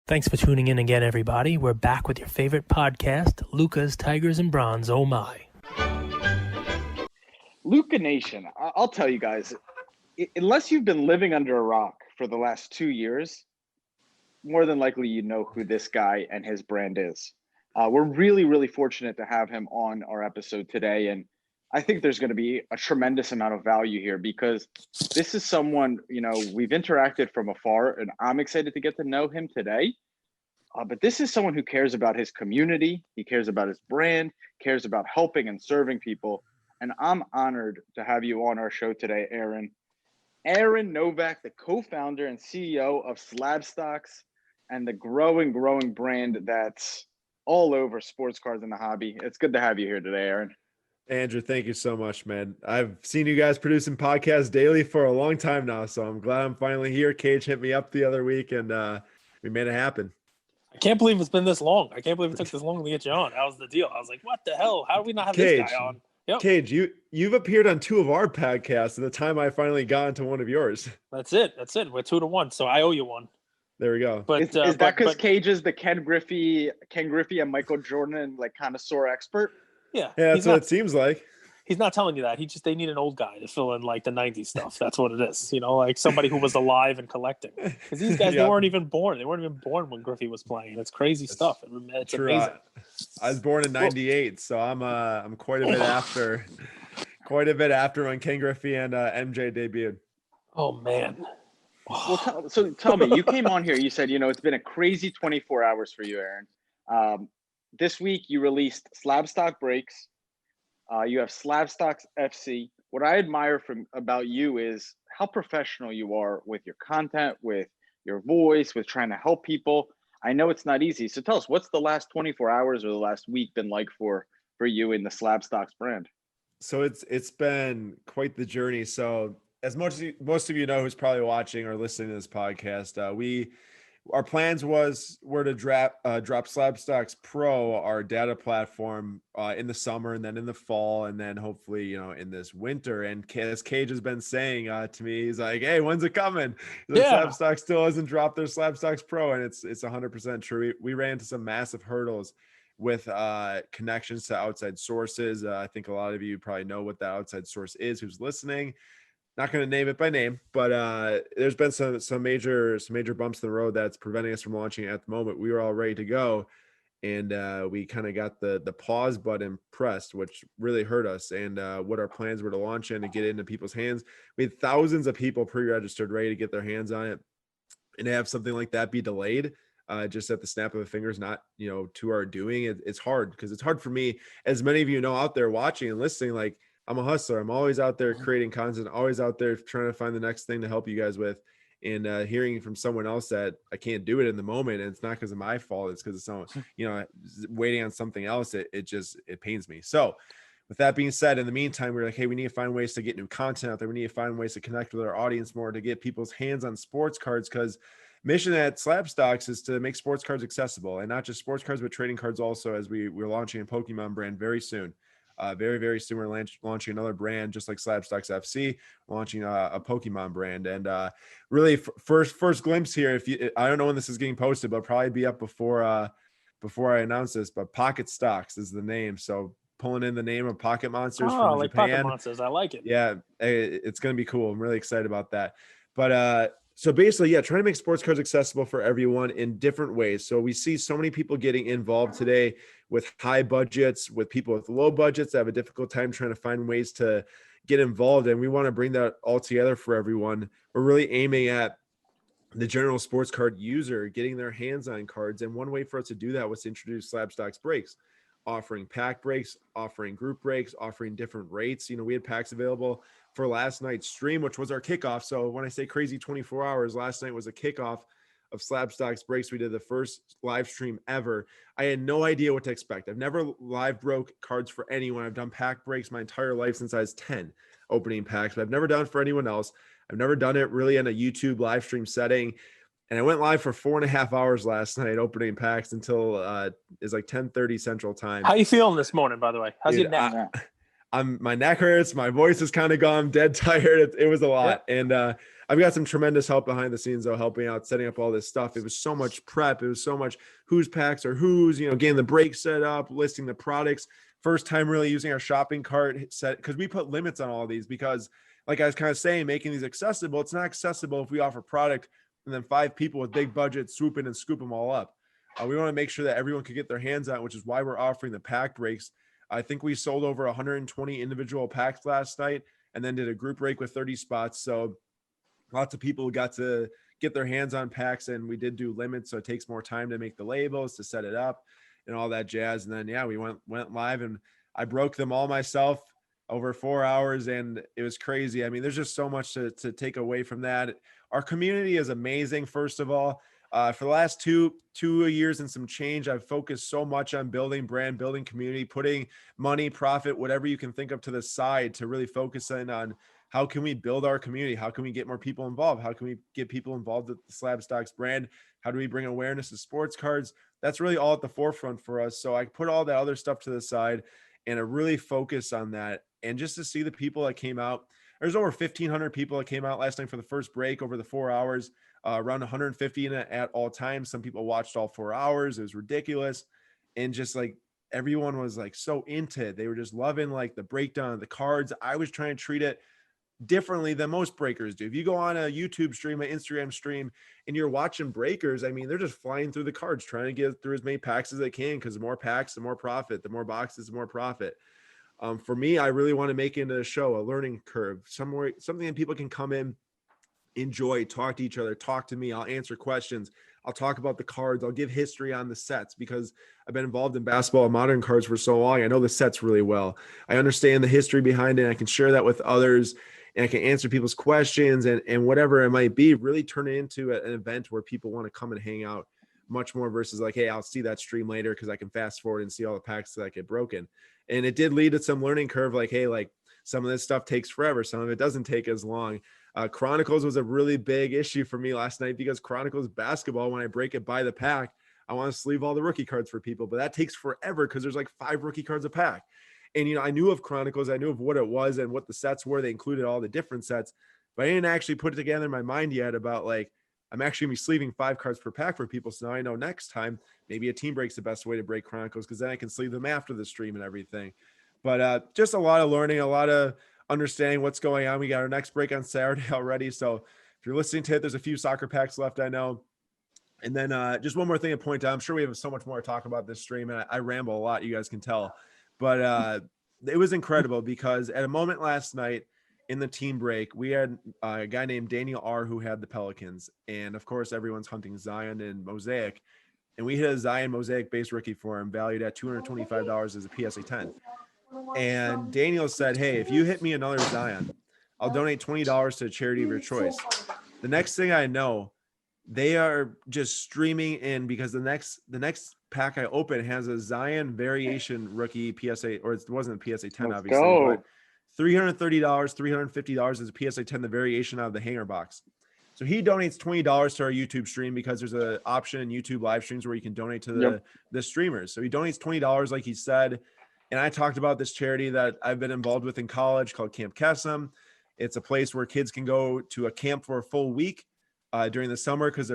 Thanks for tuning in again, everybody. We're back with your favorite podcast, Luka's Tigers and Bronze. Oh my. Luka Nation, I'll tell you guys, unless you've been living under a rock for the last 2 years, more than likely you know who this guy and his brand is. We're really, really fortunate to have him on our episode today. And I think there's going to be a tremendous amount of value here because this is someone, we've interacted from afar, and I'm excited to get to know him today. But this is someone who cares about his community. He cares about his brand, cares about helping and serving people. And I'm honored to have you on our show today, Aaron. Aaron Novak, the co-founder and CEO of Slabstox and the growing brand that's all over sports cards and the hobby. It's good to have you here today, Aaron. Andrew, thank you so much, man. I've seen you guys producing podcasts daily for a long time now, so I'm glad I'm finally here. Cage hit me up the other week, and we made it happen. I can't believe it's been this long. I can't believe it took this long to get you on. That was the deal. I was like, what the hell? How do we not have this guy on? Yep. Cage, you've appeared on 2 of our podcasts at the time I finally got into one of yours. That's it. We're 2-1, so I owe you one. There we go. But is that because Cage is the Ken Griffey and Michael Jordan connoisseur expert? Yeah, that's what it seems like. He's not telling you that. They need an old guy to fill in the 90s stuff. That's what it is. Somebody who was alive and collecting. Because these guys, they weren't even born. They weren't even born when Griffey was playing. It's crazy stuff. It's true. amazing. I was born in '98, so I'm quite a bit after. Quite a bit after when Ken Griffey and MJ debuted. Oh man. Well, so tell me, you came on here. You said it's been a crazy 24 hours for you, Aaron. This week you released Slabstox Breaks. You have Slabstox FC. What I admire about you is how professional you are with your content, with your voice, with trying to help people. I know it's not easy. So tell us, what's the last 24 hours or the last week been like for you in the Slabstox brand? So it's been quite the journey. So as most of you know who's probably watching or listening to this podcast, our plans were to drop Slabstox Pro, our data platform, in the summer and then in the fall and then hopefully in this winter. And as Cage has been saying to me, he's like, "Hey, when's it coming?" Slabstox still hasn't dropped their Slabstox Pro, and it's 100% true. We ran into some massive hurdles with connections to outside sources. I think a lot of you probably know what that outside source is who's listening. Not going to name it by name, but there's been some major bumps in the road that's preventing us from launching at the moment. We were all ready to go, and we kind of got the pause button pressed, which really hurt us. And what our plans were to launch in and get it into people's hands. We had thousands of people pre-registered, ready to get their hands on it, and to have something like that be delayed just at the snap of a finger is not to our doing. It's hard because it's hard for me, as many of you know out there watching and listening. I'm a hustler. I'm always out there creating content, always out there trying to find the next thing to help you guys with. And hearing from someone else that I can't do it in the moment, and it's not because of my fault, it's because of someone, waiting on something else. It pains me. So with that being said, in the meantime, we're like, hey, we need to find ways to get new content out there. We need to find ways to connect with our audience more, to get people's hands on sports cards, because mission at Slabstox is to make sports cards accessible, and not just sports cards, but trading cards also, as we're launching a Pokemon brand very soon. Very, very soon, we're launching another brand, just like Slabstox FC, launching a Pokemon brand. And really, first glimpse here. I don't know when this is getting posted, but probably be up before I announce this. But Pocket Stocks is the name. So pulling in the name of Pocket Monsters from Japan. Pocket Monsters, I like it. Yeah, it's going to be cool. I'm really excited about that. But so basically, trying to make sports cards accessible for everyone in different ways. So we see so many people getting involved today with high budgets, with people with low budgets that have a difficult time trying to find ways to get involved. And we want to bring that all together for everyone. We're really aiming at the general sports card user getting their hands on cards. And one way for us to do that was to introduce Slabstox Breaks, offering pack breaks, offering group breaks, offering different rates. We had packs available for last night's stream, which was our kickoff. So when I say crazy 24 hours, last night was a kickoff of Slabstox Breaks. We did the first live stream ever. I had no idea what to expect. I've never live broke cards for anyone. I've done pack breaks my entire life since I was 10, opening packs, but I've never done it for anyone else. I've never done it really in a YouTube live stream setting. And I went live for 4.5 hours last night, opening packs until it's like 10:30 Central Time. How you feeling this morning, by the way? How's your neck? My neck hurts. My voice is kind of gone. I'm dead tired. It was a lot. Yeah. And I've got some tremendous help behind the scenes though, helping out, setting up all this stuff. It was so much prep. It was so much whose packs are whose, getting the break set up, listing the products. First time really using our shopping cart set, because we put limits on all of these because, like I was kind of saying, making these accessible. It's not accessible if we offer product and then 5 people with big budgets swoop in and scoop them all up. We want to make sure that everyone could get their hands on it, which is why we're offering the pack breaks. I think we sold over 120 individual packs last night and then did a group break with 30 spots. So lots of people got to get their hands on packs, and we did do limits. So it takes more time to make the labels, to set it up and all that jazz. And then, we went live, and I broke them all myself over 4 hours, and it was crazy. I mean, there's just so much to take away from that. Our community is amazing. First of all, for the last two years and some change, I've focused so much on building brand, building community, putting money, profit, whatever you can think of to the side to really focus in on how can we build our community? How can we get more people involved? How can we get people involved with the Slabstox brand? How do we bring awareness to sports cards? That's really all at the forefront for us. So I put all that other stuff to the side and I really focus on that. And just to see the people that came out, there's over 1,500 people that came out last night for the first break over the 4 hours, around 150 in it at all times. Some people watched all 4 hours. It was ridiculous. And just like everyone was like so into it. They were just loving like the breakdown of the cards. I was trying to treat it differently than most breakers do. If you go on a YouTube stream, an Instagram stream, and you're watching breakers, I mean, they're just flying through the cards, trying to get through as many packs as they can, because the more packs, the more profit, the more boxes, the more profit. For me, I really want to make it a show, a learning curve, somewhere, something that people can come in, enjoy, talk to each other, talk to me. I'll answer questions. I'll talk about the cards. I'll give history on the sets because I've been involved in basketball and modern cards for so long. I know the sets really well. I understand the history behind it. And I can share that with others, and I can answer people's questions and whatever it might be, really turn it into an event where people want to come and hang out much more versus like, hey, I'll see that stream later because I can fast forward and see all the packs that get broken. And it did lead to some learning curve. Like, hey, like some of this stuff takes forever. Some of it doesn't take as long. Chronicles was a really big issue for me last night because Chronicles basketball, when I break it by the pack, I want to sleeve all the rookie cards for people, but that takes forever because there's like 5 rookie cards a pack. And, I knew of Chronicles. I knew of what it was and what the sets were. They included all the different sets, but I didn't actually put it together in my mind yet about like, I'm actually going to be sleeving 5 cards per pack for people. So now I know next time, maybe a team break's the best way to break Chronicles, because then I can sleeve them after the stream and everything. But just a lot of learning, a lot of understanding what's going on. We got our next break on Saturday already. So if you're listening to it, there's a few soccer packs left, I know. And then just one more thing to point out. I'm sure we have so much more to talk about this stream, and I ramble a lot, you guys can tell. But it was incredible because at a moment last night in the team break, we had a guy named Daniel R. who had the Pelicans. And of course, everyone's hunting Zion and Mosaic. And we hit a Zion Mosaic base rookie for him, valued at $225 as a PSA 10. And Daniel said, hey, if you hit me another Zion, I'll donate $20 to a charity of your choice. The next thing I know, they are just streaming in because the next pack I open has a Zion variation rookie PSA, or it wasn't a PSA 10, obviously, but $330, $350 is a PSA 10, the variation out of the hanger box. So he donates $20 to our YouTube stream because there's an option in YouTube live streams where you can donate to the streamers. So he donates $20, like he said. And I talked about this charity that I've been involved with in college called Camp Kesem. It's a place where kids can go to a camp for a full week during the summer because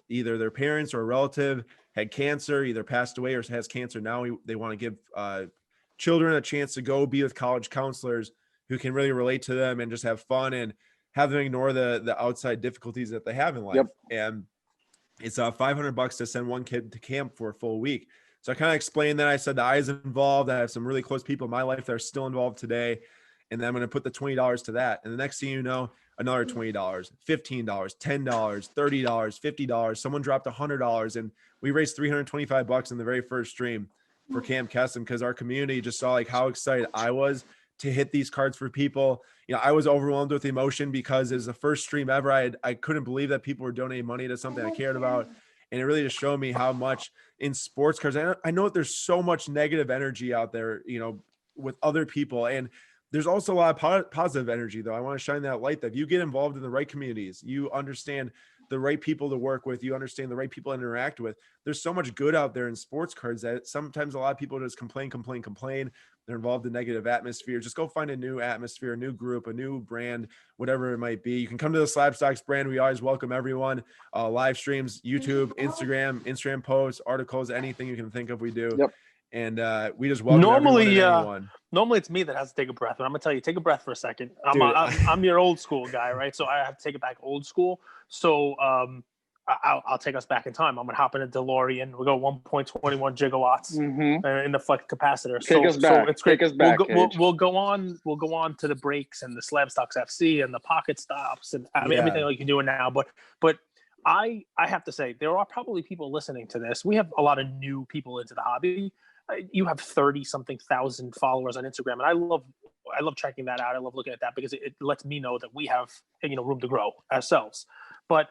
either their parents or a relative had cancer, either passed away or has cancer now. They want to give children a chance to go be with college counselors who can really relate to them and just have fun and have them ignore the outside difficulties that they have in life. And it's $500 to send one kid to camp for a full week. So I kind of explained that. I said the I's involved. I have some really close people in my life that are still involved today. And then I'm going to put the $20 to that. And the next thing you know, another $20, $15, $10, $30, $50. Someone dropped $100, and we raised $325 in the very first stream for Camp Kesem because our community just saw like how excited I was to hit these cards for people. I was overwhelmed with emotion because it was the first stream ever. I couldn't believe that people were donating money to something I cared about. And it really just showed me how much in sports cards, I know that there's so much negative energy out there, with other people. And there's also a lot of positive energy, though. I want to shine that light that if you get involved in the right communities, you understand the right people to work with, you understand the right people to interact with. There's so much good out there in sports cards that sometimes a lot of people just complain. They're involved in negative atmosphere. Just go find a new atmosphere, a new group, a new brand, whatever it might be. You can come to the Slabstox brand. We always welcome everyone. Live streams, YouTube, Instagram posts, articles, anything you can think of, we do. Yep. And we just welcome everyone and anyone. Normally it's me that has to take a breath, but I'm gonna tell you, take a breath for a second. Dude, I'm your old school guy, right? So I have to take it back old school. So I'll take us back in time. I'm gonna hop in a DeLorean. We go 1.21 gigawatts in the flex capacitor. So it's great. We'll go on to the breaks and the Slabstox FC and the pocket stops and everything like you're doing now. But I have to say, there are probably people listening to this. We have a lot of new people into the hobby. You have 30-something thousand followers on Instagram, and I love checking that out. I love looking at that because it lets me know that we have room to grow ourselves. But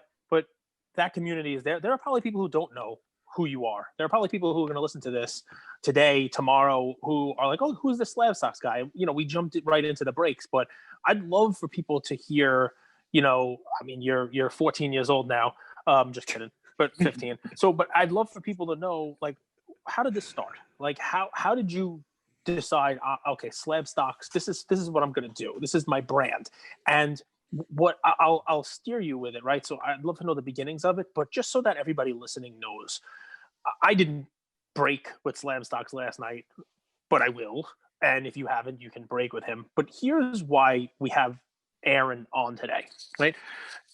that community is there. There are probably people who don't know who you are. There are probably people who are going to listen to this today, tomorrow, who are like, "Oh, who's the Slabstox guy?" We jumped right into the breaks, but I'd love for people to hear. You're 14 years old now. Just kidding, but 15. But I'd love for people to know, like, how did this start? Like, how did you decide? Okay, Slabstox. This is what I'm going to do. This is my brand, and what I'll steer you with it, right? So I'd love to know the beginnings of it, but just so that everybody listening knows, I didn't break with Slabstox last night, but I will. And if you haven't, you can break with him. But here's why we have Aaron on today, right?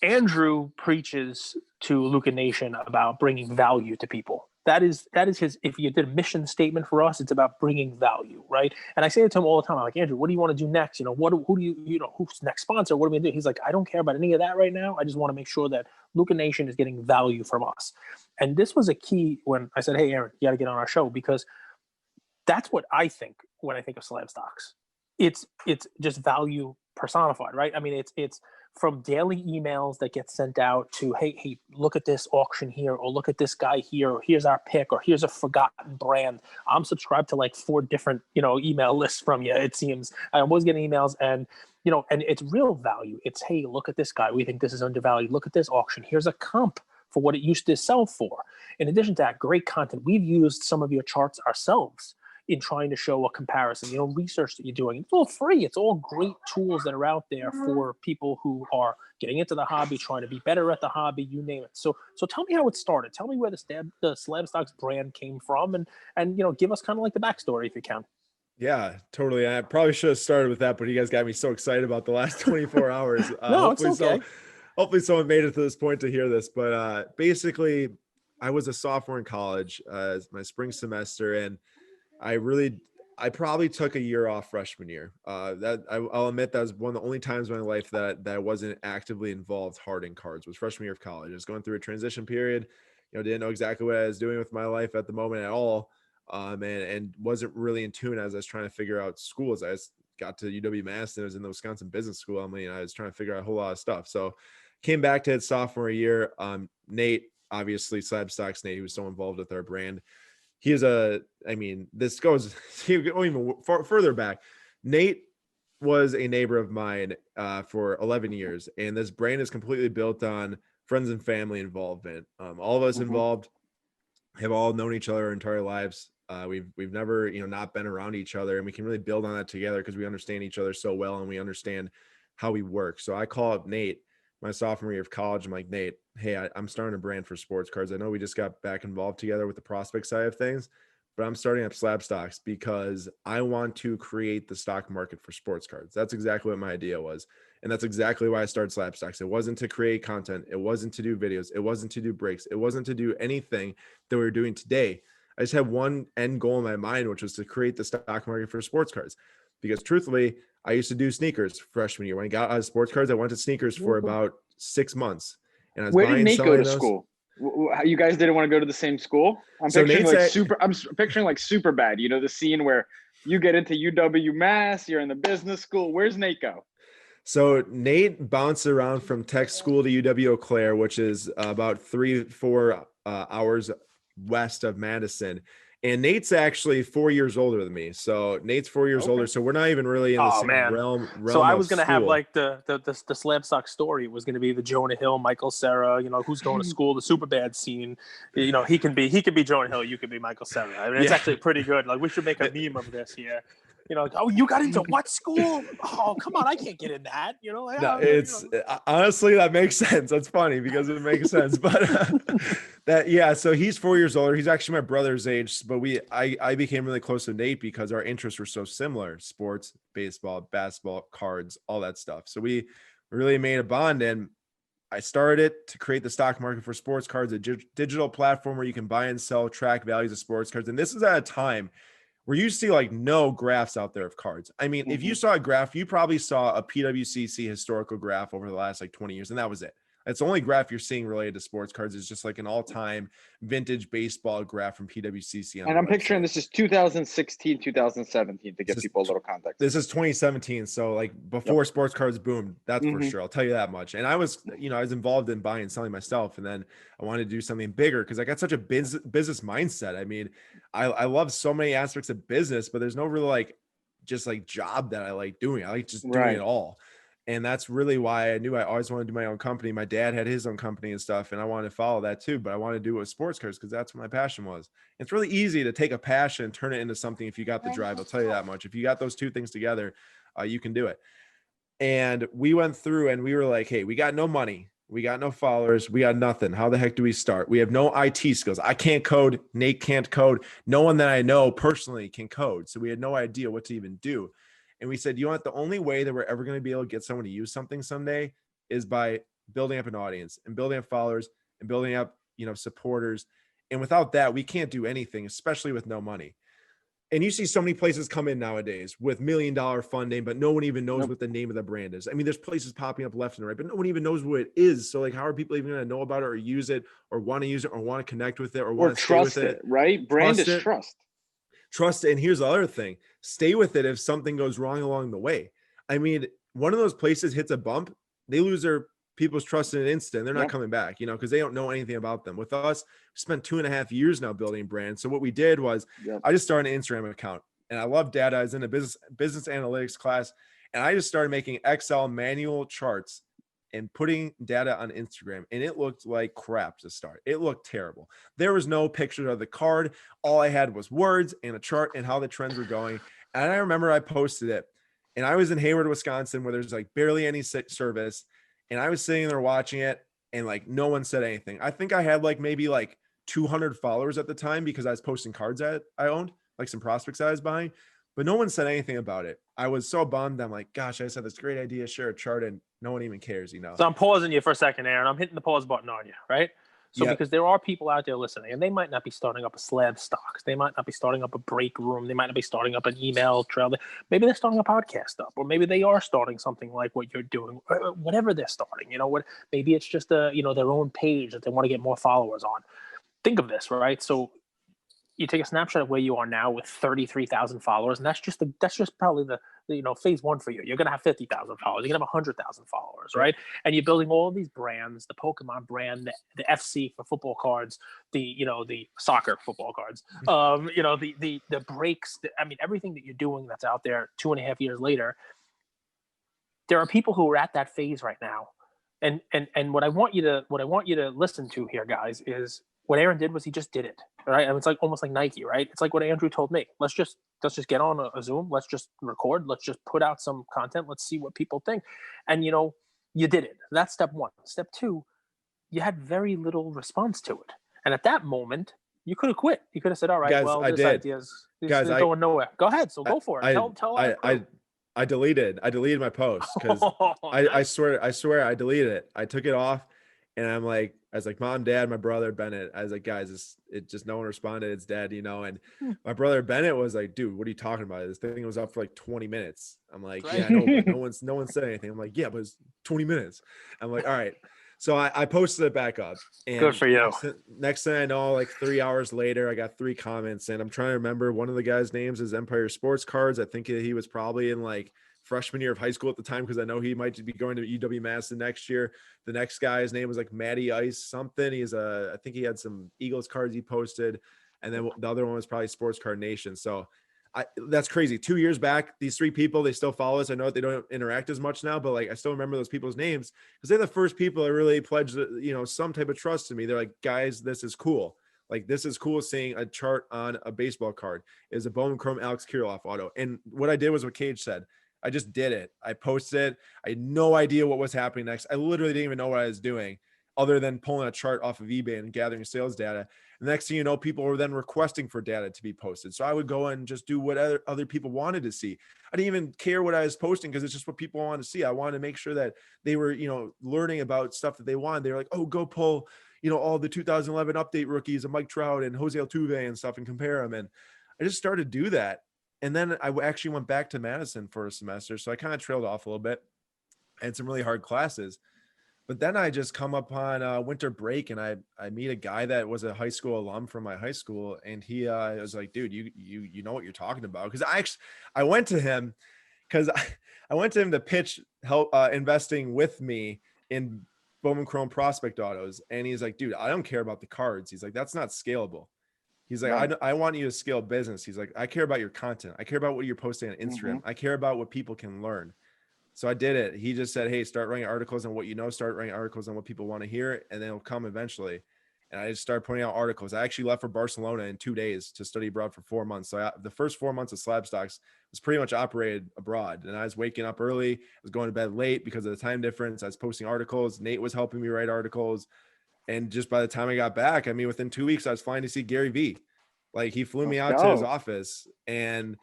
Andrew preaches to Luka Nation about bringing value to people. That is his. If you did a mission statement for us, it's about bringing value, right? And I say it to him all the time. I'm like, Andrew, what do you want to do next? Who's next sponsor? What are we gonna do? He's like, I don't care about any of that right now. I just want to make sure that Luka Nation is getting value from us. And this was a key when I said, hey, Aaron, you got to get on our show, because that's what I think when I think of Slabstox. It's just value personified, right? I mean, it's from daily emails that get sent out to, hey, look at this auction here, or look at this guy here, or here's our pick, or here's a forgotten brand. I'm subscribed to like 4 different, email lists from you. It seems I'm always getting emails, and and it's real value. It's, hey, look at this guy. We think this is undervalued. Look at this auction. Here's a comp for what it used to sell for. In addition to that, great content. We've used some of your charts ourselves in trying to show a comparison, research that you're doing. It's all free. It's all great tools that are out there for people who are getting into the hobby, trying to be better at the hobby, you name it. So tell me how it started. Tell me where the Slabstox brand came from, and give us kind of like the backstory if you can. Yeah, totally. I probably should have started with that, but you guys got me so excited about the last 24 hours. No, it's okay. Hopefully someone made it to this point to hear this. But basically, I was a sophomore in college, my spring semester, and I probably took a year off freshman year. I'll admit that was one of the only times in my life that I wasn't actively involved hard in cards, was freshman year of college. I was going through a transition period, didn't know exactly what I was doing with my life at the moment at all. And wasn't really in tune as I was trying to figure out schools. I got to UW-Madison. I was in the Wisconsin Business School. I was trying to figure out a whole lot of stuff. So came back to it sophomore year. Nate, obviously Slabstox Nate, he was so involved with our brand. This goes even further back. Nate was a neighbor of mine for 11 years. And this brand is completely built on friends and family involvement. All of us involved have all known each other our entire lives. We've never, not been around each other, and we can really build on that together because we understand each other so well and we understand how we work. So I call up Nate my sophomore year of college. I'm like, Nate, hey, I'm starting a brand for sports cards. I know we just got back involved together with the prospect side of things, but I'm starting up Slabstox because I want to create the stock market for sports cards. That's exactly what my idea was. And that's exactly why I started Slabstox. It wasn't to create content. It wasn't to do videos. It wasn't to do breaks. It wasn't to do anything that we're doing today. I just had one end goal in my mind, which was to create the stock market for sports cards. Because truthfully, I used to do sneakers freshman year. When I got out of sports cards, I went to sneakers for about 6 months. And I was Where did Nate go to those. School? You guys didn't want to go to the same school? I'm picturing like super bad. The scene where you get into UW Mass, you're in the business school. Where's Nate go? So Nate bounced around from tech school to UW Eau Claire, which is about 3-4 hours west of Madison. And Nate's actually 4 years older than me. So Nate's 4 years older. So we're not even really in the same realm So I was going to have like the Slabstox story was going to be the Jonah Hill, Michael Cera, who's going to school, the super bad scene. He can be Jonah Hill, you can be Michael Cera. I mean, it's actually pretty good. Like, we should make a meme of this here. Oh, you got into what school? Oh, come on, I can't get in that. No, it's honestly, that makes sense. That's funny because it makes sense. But so he's 4 years older. He's actually my brother's age, but I became really close to Nate because our interests were so similar: sports, baseball, basketball, cards, all that stuff. So we really made a bond, and I started it to create the stock market for sports cards, a digital platform where you can buy and sell, track values of sports cards. And this is at a time where you see like no graphs out there of cards. I mean, if you saw a graph, you probably saw a PWCC historical graph over the last like 20 years, and that was it. That's the only graph you're seeing related to sports cards. Is just like an all-time vintage baseball graph from PWCC. And I'm picturing this is 2016, 2017 to give people a little context. This is 2017. So like before sports cards boomed, that's for sure. I'll tell you that much. And I was involved in buying and selling myself. And then I wanted to do something bigger because I got such a business mindset. I mean, I love so many aspects of business, but there's no real just job that I like doing. I like just doing it all. And that's really why I knew I always wanted to do my own company. My dad had his own company and stuff, and I wanted to follow that too. But I wanted to do it with sports cars because that's what my passion was. It's really easy to take a passion and turn it into something if you got the drive. I'll tell you that much. If you got those two things together, you can do it. And we went through and we were like, hey, we got no money. We got no followers. We got nothing. How the heck do we start? We have no IT skills. I can't code. Nate can't code. No one that I know personally can code. So we had no idea what to even do. And we said, the only way that we're ever going to be able to get someone to use something someday is by building up an audience and building up followers and building up, supporters. And without that, we can't do anything, especially with no money. And you see so many places come in nowadays with $1 million funding, but no one even knows what the name of the brand is. I mean, there's places popping up left and right, but no one even knows what it is. So how are people even going to know about it or use it or want to use it or want to connect with it or want to trust stay with it? Right? Brand is trust. Trust. And here's the other thing. Stay with it if something goes wrong along the way. I mean, one of those places hits a bump, they lose their people's trust in an instant. They're not coming back, because they don't know anything about them. With us, we spent 2.5 years now building brands. So what we did was I just started an Instagram account and I love data. I was in a business analytics class and I just started making Excel manual charts and putting data on Instagram, and it looked like crap to start. It looked terrible. There was no picture of the card. All I had was words and a chart and how the trends were going. And I remember I posted it, and I was in Hayward, Wisconsin, where there's barely any service. And I was sitting there watching it, and no one said anything. I think I had maybe 200 followers at the time because I was posting cards that I owned, some prospects I was buying, but no one said anything about it. I was so bummed. I'm like, gosh, I just had this great idea, share a chart, and no one even cares, So I'm pausing you for a second, Aaron. I'm hitting the pause button on you, right? So because there are people out there listening, and they might not be starting up a Slabstox. They might not be starting up a break room. They might not be starting up an email trail. Maybe they're starting a podcast up, or maybe they are starting something like what you're doing, whatever they're starting. Maybe it's just their own page that they want to get more followers on. Think of this, right? So you take a snapshot of where you are now with 33,000 followers, and that's just probably the phase one for you. You're gonna have 50,000 followers. You're gonna have 100,000 followers, right? And you're building all of these brands: the Pokemon brand, the FC for football cards, the soccer football cards, the breaks. Everything that you're doing that's out there 2.5 years later. There are people who are at that phase right now, and what I want you to listen to here, guys, is what Aaron did was he just did it, right? And it's almost like Nike, right? It's like what Andrew told me. Let's just get on a Zoom. Let's just record. Let's just put out some content. Let's see what people think. And you did it. That's step one. Step two, you had very little response to it. And at that moment, you could have quit. You could have said, all right, guys, this idea's going nowhere. Go ahead. So go for it. I deleted my post because I swear I deleted it. I took it off. And I was like, Mom, Dad, my brother, Bennett. I was like, guys, it just no one responded. It's dead, And my brother Bennett was like, dude, what are you talking about? This thing was up for 20 minutes. I'm like, yeah, I know, but no one said anything. I'm like, yeah, but it's 20 minutes. I'm like, all right. So I posted it back up. And good for you. Next thing I know, 3 hours later, I got 3 comments, and I'm trying to remember one of the guys' names is Empire Sports Cards. I think he was probably in freshman year of high school at the time, because I know he might be going to UW-Madison next year. The next guy's name was Matty Ice something. I think he had some Eagles cards he posted. And then the other one was probably Sports Card Nation. So that's crazy. 2 years back, these 3 people, they still follow us. I know they don't interact as much now, but like I still remember those people's names because they're the first people that really pledged, some type of trust to me. They're like, guys, this is cool. Like, this is cool seeing a chart on a baseball card. Is a Bowman Chrome Alex Kirilloff auto. And what I did was what Cage said. I just did it. I posted it. I had no idea what was happening next. I literally didn't even know what I was doing other than pulling a chart off of eBay and gathering sales data. And the next thing you know, people were then requesting for data to be posted. So I would go and just do what other people wanted to see. I didn't even care what I was posting because it's just what people wanted to see. I wanted to make sure that they were, learning about stuff that they wanted. They were like, oh, go pull, all the 2011 update rookies of Mike Trout and Jose Altuve and stuff and compare them. And I just started to do that. And then I actually went back to Madison for a semester. So I kind of trailed off a little bit. I had some really hard classes. But then I just come upon winter break and I meet a guy that was a high school alum from my high school. And he was like, dude, you know what you're talking about. Cause I went to him because I went to him to pitch help investing with me in Bowman Chrome prospect autos. And he's like, dude, I don't care about the cards. He's like, that's not scalable. He's like, right. I want you to scale business. He's like, I care about your content. I care about what you're posting on Instagram. Mm-hmm. I care about what people can learn. So I did it. He just said, hey, start writing articles on what start writing articles on what people want to hear, and then it'll come eventually. And I just started putting out articles. I actually left for Barcelona in 2 days to study abroad for 4 months. So the first 4 months of Slabstox was pretty much operated abroad. And I was waking up early. I was going to bed late because of the time difference. I was posting articles. Nate was helping me write articles. And just by the time I got back, within 2 weeks, I was flying to see Gary Vee. Like, he flew me out to his office, and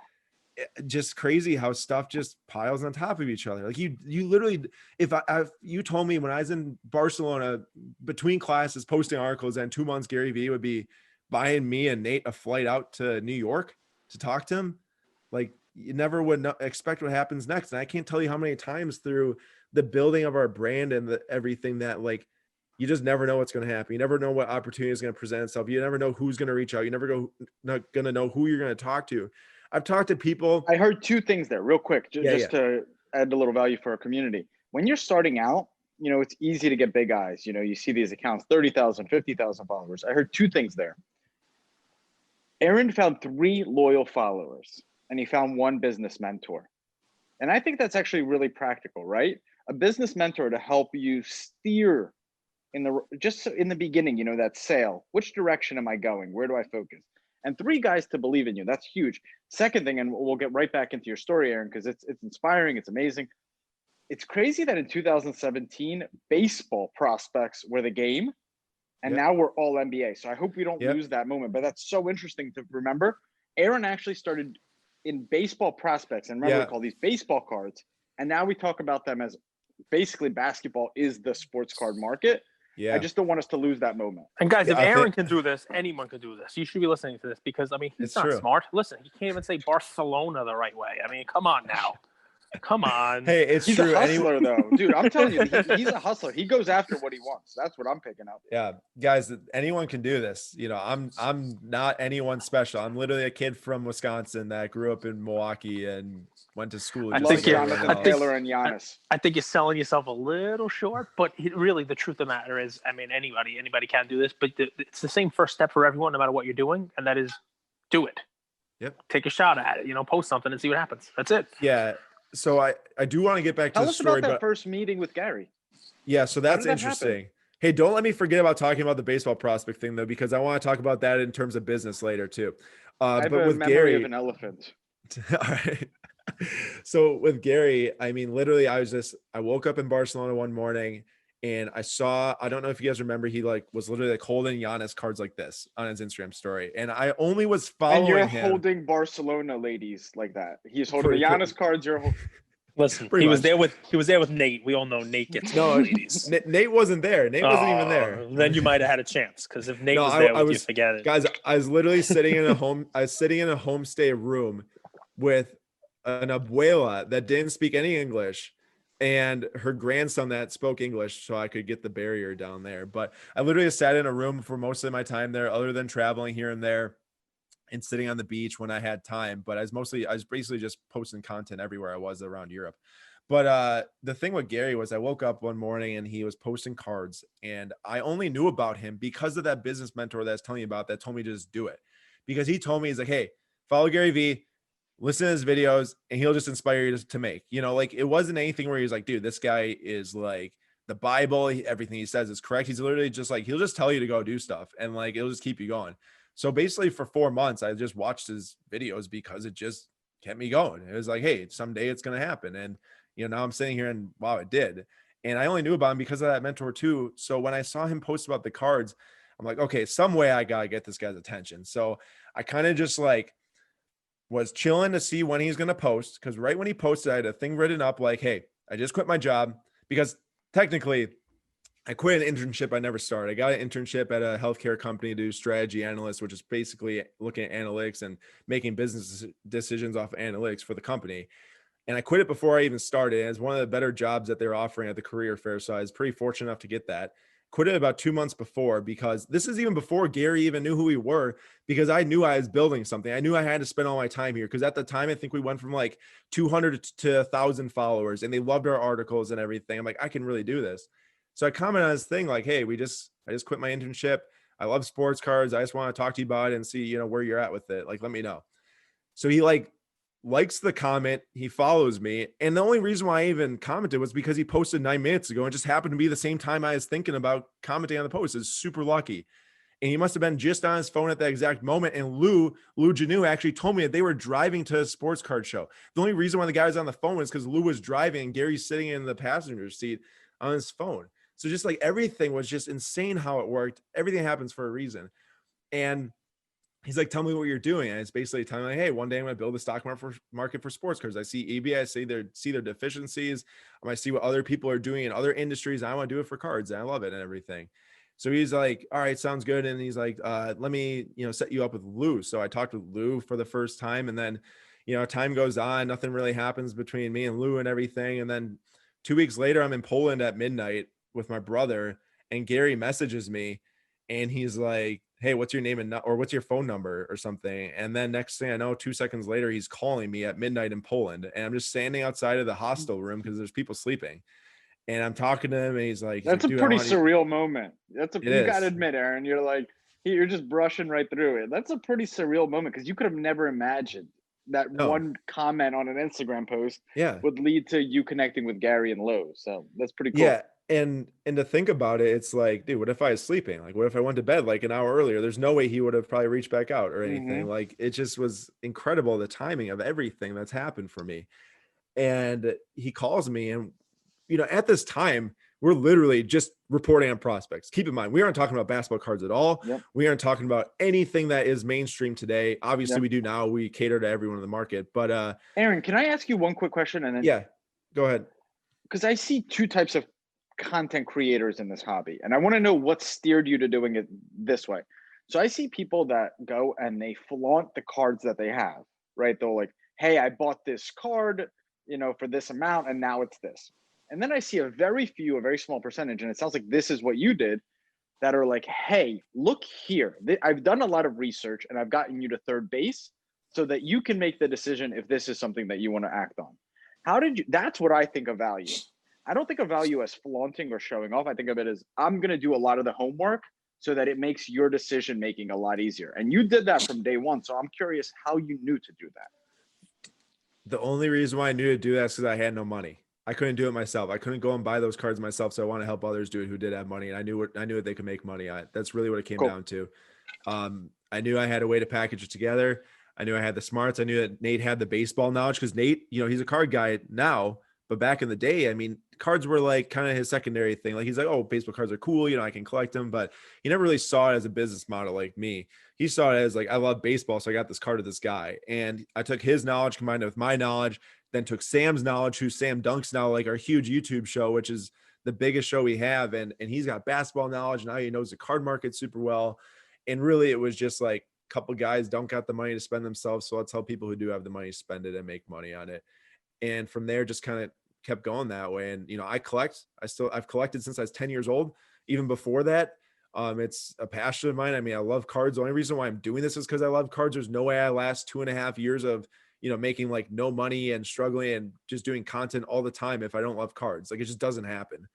just crazy how stuff just piles on top of each other. Like you literally, if you told me when I was in Barcelona between classes posting articles, and 2 months Gary Vee would be buying me and Nate a flight out to New York to talk to him, like you never would expect what happens next. And I can't tell you how many times through the building of our brand and everything that, like, you just never know what's going to happen. You never know what opportunity is going to present itself. You never know who's going to reach out. You never not going to know who you're going to talk to. I've talked to people. I heard 2 things there real quick, just to add a little value for our community. When you're starting out, it's easy to get big eyes. You see these accounts, 30,000, 50,000 followers. I heard 2 things there. Aaron found 3 loyal followers, and he found 1 business mentor. And I think that's actually really practical, right? A business mentor to help you steer in the beginning, that sale. Which direction am I going? Where do I focus? And 3 guys to believe in you. That's huge. Second thing, and we'll get right back into your story, Aaron, because it's inspiring. It's amazing. It's crazy that in 2017, baseball prospects were the game, and now we're all NBA. So I hope we don't lose that moment. But that's so interesting to remember. Aaron actually started in baseball prospects, and remember, we call these baseball cards. And now we talk about them as basically basketball is the sports card market. Yeah. I just don't want us to lose that moment. And guys, if Aaron can do this, anyone can do this. You should be listening to this because, he's not smart. Listen, he can't even say Barcelona the right way. Come on now. Come on. Hey, he's true. a hustler, though. Dude, I'm telling you, he's a hustler. He goes after what he wants. That's what I'm picking up. Yeah, guys, anyone can do this. I'm not anyone special. I'm literally a kid from Wisconsin that grew up in Milwaukee and went to school. I think Taylor and Giannis. I think you're selling yourself a little short, but really the truth of the matter is, anybody can do this, but it's the same first step for everyone, no matter what you're doing, and that is do it. Yep. Take a shot at it. Post something and see what happens. That's it. Yeah. So I do want to get back to the story. Tell us about that first meeting with Gary. Yeah, so that's interesting. Hey, don't let me forget about talking about the baseball prospect thing, though, because I want to talk about that in terms of business later, too. But with Gary, of an elephant. All right. So with Gary, literally, I woke up in Barcelona one morning and I don't know if you guys remember, he was literally holding Giannis cards like this on his Instagram story. And I only was following him. And you're holding Barcelona ladies like that. He's holding the Giannis cards. You're holding. Listen, he was there with Nate. We all know Nate gets ladies. Nate wasn't there. Nate wasn't even there. Then you might have had a chance, because if Nate was there, you forget it. Guys, I was literally sitting in a homestay room with an abuela that didn't speak any English, and her grandson that spoke English, so I could get the barrier down there. But I literally sat in a room for most of my time there, other than traveling here and there and sitting on the beach when I had time. But I was basically just posting content everywhere I was around Europe. But the thing with Gary was I woke up one morning and he was posting cards, and I only knew about him because of that business mentor that's telling you about that told me to just do it. because he told me, he's like, hey, follow Gary Vee, listen to his videos, and he'll just inspire you to make, like, it wasn't anything where he's like, dude, this guy is like the Bible. Everything he says is correct. He's literally just like, he'll just tell you to go do stuff, and like, it'll just keep you going. So basically for 4 months, I just watched his videos because it just kept me going. It was like, hey, someday it's going to happen. And, now I'm sitting here and wow, it did. And I only knew about him because of that mentor too. So when I saw him post about the cards, I'm like, okay, some way I got to get this guy's attention. So I kind of just like was chilling to see when he's going to post. Cause right when he posted, I had a thing written up like, hey, I just quit my job, because technically I quit an internship I never started. I got an internship at a healthcare company to do strategy analyst, which is basically looking at analytics and making business decisions off of analytics for the company. And I quit it before I even started. It was one of the better jobs that they're offering at the career fair. So I was pretty fortunate enough to get that. Quit it about 2 months before, because this is even before Gary even knew who we were, because I knew I was building something. I knew I had to spend all my time here, because at the time, I think we went from like 200 to 1,000 followers, and they loved our articles and everything. I'm like, I can really do this. So I commented on his thing like, hey, I just quit my internship. I love sports cards. I just want to talk to you about it and see, where you're at with it. Like, let me know. So he likes the comment. He follows me. And the only reason why I even commented was because he posted 9 minutes ago, and just happened to be the same time I was thinking about commenting on the post. It's super lucky. And he must've been just on his phone at that exact moment. And Lou Janu actually told me that they were driving to a sports card show. The only reason why the guy was on the phone was because Lou was driving and Gary's sitting in the passenger seat on his phone. So just like everything was just insane how it worked. Everything happens for a reason. And he's like, tell me what you're doing. And it's basically telling me, like, hey, one day I'm going to build a stock market for sports cards. I see EB, I see their deficiencies. I see what other people are doing in other industries. And I want to do it for cards. And I love it and everything. So he's like, all right, sounds good. And he's like, let me, set you up with Lou. So I talked with Lou for the first time. And then, time goes on, nothing really happens between me and Lou and everything. And then 2 weeks later, I'm in Poland at midnight with my brother, and Gary messages me, and he's like, hey, what's your name or what's your phone number or something? And then next thing I know, 2 seconds later, he's calling me at midnight in Poland, and I'm just standing outside of the hostel room because there's people sleeping. And I'm talking to him, and he's like, that's a pretty surreal moment. You got to admit, Aaron, you're just brushing right through it. That's a pretty surreal moment, because you could have never imagined that one comment on an Instagram post would lead to you connecting with Gary and Lou. So that's pretty cool. Yeah. And to think about it, it's like, dude, what if I was sleeping? Like, what if I went to bed like an hour earlier? There's no way he would have probably reached back out or anything. Mm-hmm. Like, it just was incredible, the timing of everything that's happened for me. And he calls me, and, at this time, we're literally just reporting on prospects. Keep in mind, we aren't talking about basketball cards at all. Yep. We aren't talking about anything that is mainstream today. Obviously, we do now. We cater to everyone in the market. But Aaron, can I ask you one quick question? And then go ahead. Because I see two types of content creators in this hobby, and I want to know what steered you to doing it this way. So I see people that go and they flaunt the cards that they have, right? They're like, hey, I bought this card, for this amount, and now it's this. And then I see a very small percentage, and it sounds like this is what you did, that are like, hey, look here. I've done a lot of research, and I've gotten you to third base so that you can make the decision if this is something that you want to act on. That's what I think of value. I don't think of value as flaunting or showing off. I think of it as, I'm going to do a lot of the homework so that it makes your decision making a lot easier. And you did that from day one. So I'm curious how you knew to do that. The only reason why I knew to do that is because I had no money. I couldn't do it myself. I couldn't go and buy those cards myself. So I want to help others do it who did have money. And I knew what they could make money on. That's really what it came down to. I knew I had a way to package it together. I knew I had the smarts. I knew that Nate had the baseball knowledge, because Nate, he's a card guy now, but back in the day, I mean, cards were like kind of his secondary thing. Like, he's like, oh, baseball cards are cool. I can collect them, but he never really saw it as a business model like me. He saw it as like, I love baseball, so I got this card of this guy. And I took his knowledge, combined it with my knowledge, then took Sam's knowledge, who's Sam Dunks now, like our huge YouTube show, which is the biggest show we have. And he's got basketball knowledge. Now he knows the card market super well. And really, it was just like, a couple guys don't got the money to spend themselves. So let's help people who do have the money spend it and make money on it. And from there, just kind of kept going that way. And, I've collected since I was 10 years old. Even before that, it's a passion of mine. I mean, I love cards. The only reason why I'm doing this is because I love cards. There's no way I last 2.5 years of, making like no money and struggling and just doing content all the time if I don't love cards. Like, it just doesn't happen.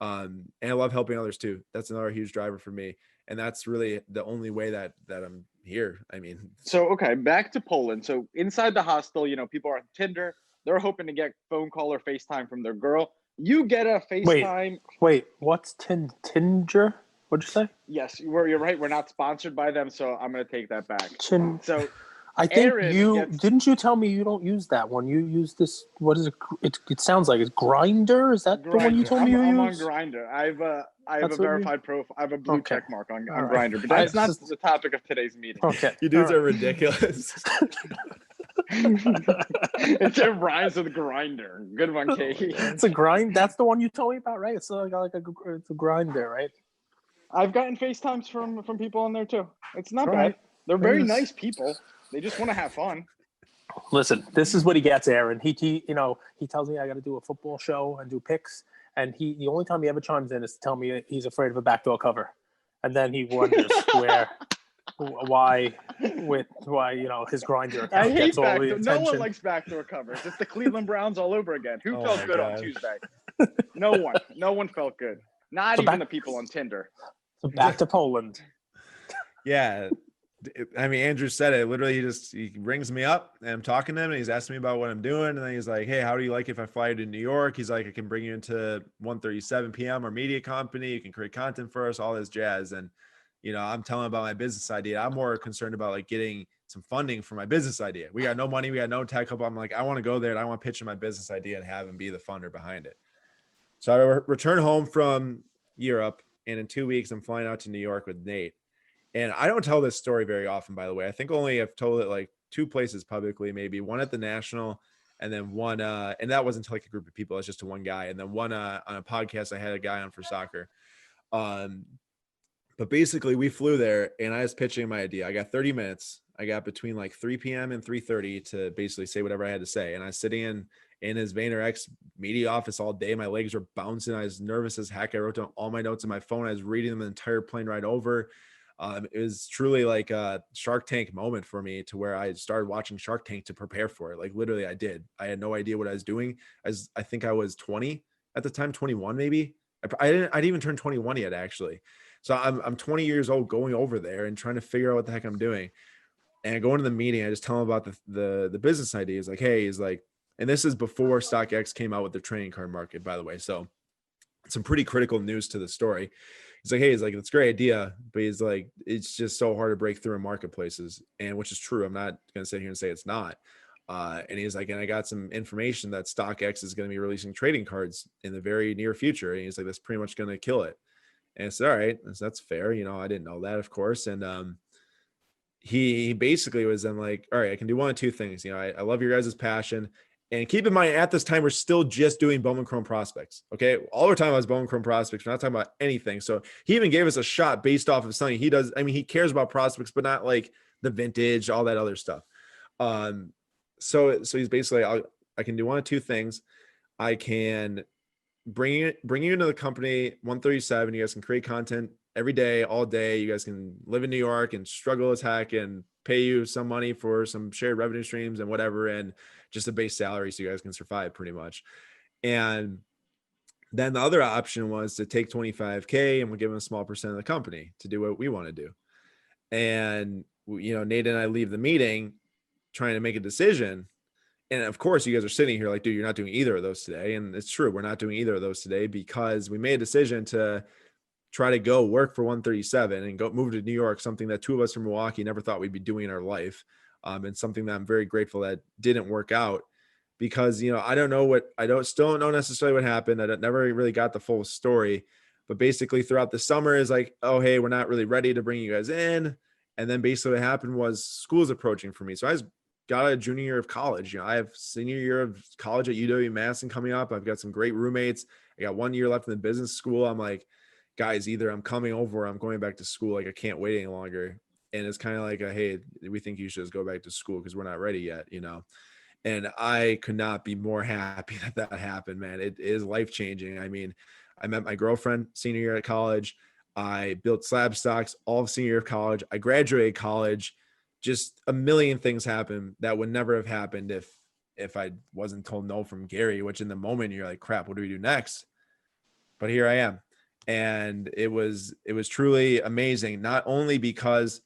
And I love helping others too. That's another huge driver for me. And that's really the only way that I'm here. I mean, so, okay, back to Poland. So inside the hostel, you know, people are on Tinder. They're hoping to get phone call or FaceTime from their girl. You get a FaceTime. Wait, what's Tinder? What'd you say? Yes, you're right. We're not sponsored by them, so I'm going to take that back. So I think Aaron didn't you tell me you don't use that one? You use this. What is it? It sounds like it's Grinder. Is that the one you told me I'm use? on Grinder. I have a verified profile. I have a blue check mark on right. Grinder, but that's not the topic of today's meeting. Okay, you dudes are ridiculous. It rhymes with Grinder. Good one, Kate. It's a grind. That's the one you told me about, right? It's it's a Grinder, right? I've gotten FaceTimes from people on there too. It's not bad. Right. They're very nice people. They just want to have fun. Listen, this is what he gets, Aaron. He tells me I got to do a football show and do picks, and the only time he ever chimes in is to tell me he's afraid of a backdoor cover, and then he wonders why his Grinder account gets all the attention. No one likes backdoor covers. It's the Cleveland Browns all over again. Who felt good on Tuesday? No one felt good. Not even the people on Tinder. So back to Poland. Yeah. I mean, Andrew said it. Literally, he rings me up and I'm talking to him and he's asking me about what I'm doing. And then he's like, hey, how do you like if I fly you to New York? He's like, I can bring you into 1:37 p.m. our media company. You can create content for us, all this jazz. And, I'm telling him about my business idea. I'm more concerned about like getting some funding for my business idea. We got no money. We got no tech help. I'm like, I want to go there and I want to pitch in my business idea and have him be the funder behind it. So I return home from Europe and in 2 weeks, I'm flying out to New York with Nate. And I don't tell this story very often, by the way. I think only I've told it like 2 places publicly, maybe one at the National and then one, and that wasn't to like a group of people. It's just to one guy. And then one on a podcast, I had a guy on for soccer. But basically we flew there and I was pitching my idea. I got 30 minutes. I got between like 3 p.m. and 3:30 to basically say whatever I had to say. And I was sitting in his VaynerX media office all day. My legs were bouncing. I was nervous as heck. I wrote down all my notes on my phone. I was reading them the entire plane ride over. It was truly like a Shark Tank moment for me to where I started watching Shark Tank to prepare for it. Like literally I did. I had no idea what I was doing. I think I was 20 at the time, 21 maybe. I didn't even turn 21 yet actually. So I'm 20 years old going over there and trying to figure out what the heck I'm doing. And I go into the meeting, I just tell him about the business idea. He's like, hey, and this is before StockX came out with the trading card market, by the way. So some pretty critical news to the story. He's like, hey, it's a great idea, but he's like, it's just so hard to break through in marketplaces. And which is true. I'm not going to sit here and say it's not. And he's like, and I got some information that StockX is going to be releasing trading cards in the very near future. And he's like, that's pretty much going to kill it. And it's all right. That's fair. I didn't know that, of course. And he basically was then like, all right, I can do one of two things. I love your guys' passion. And keep in mind, at this time, we're still just doing Bowman Chrome prospects. Okay. All our time was Bowman Chrome prospects. We're not talking about anything. So he even gave us a shot based off of something he does. I mean, he cares about prospects, but not like the vintage, all that other stuff. So he's basically, I can do one of two things. I can bring you into the company 137. You guys can create content every day, all day. You guys can live in New York and struggle as heck and pay you some money for some shared revenue streams and whatever, and just a base salary so you guys can survive pretty much. And then the other option was to take 25K and we'll give them a small percent of the company to do what we want to do. And, Nate and I leave the meeting trying to make a decision. And of course, you guys are sitting here like, dude, you're not doing either of those today. And it's true. We're not doing either of those today because we made a decision to try to go work for 137 and go move to New York, something that two of us from Milwaukee never thought we'd be doing in our life. And something that I'm very grateful that didn't work out because, I still don't know necessarily what happened. I never really got the full story, but basically throughout the summer is like, oh, hey, we're not really ready to bring you guys in. And then basically what happened was school's approaching for me. So I got a junior year of college. I have senior year of college at UW-Madison coming up. I've got some great roommates. I got 1 year left in the business school. I'm like, guys, either I'm coming over or I'm going back to school. Like I can't wait any longer. And it's kind of like, hey, we think you should just go back to school because we're not ready yet, And I could not be more happy that happened, man. It is life-changing. I mean, I met my girlfriend senior year at college. I built Slabstox all of senior year of college. I graduated college. Just a million things happened that would never have happened if I wasn't told no from Gary, which in the moment you're like, crap, what do we do next? But here I am. And it was truly amazing. Not only because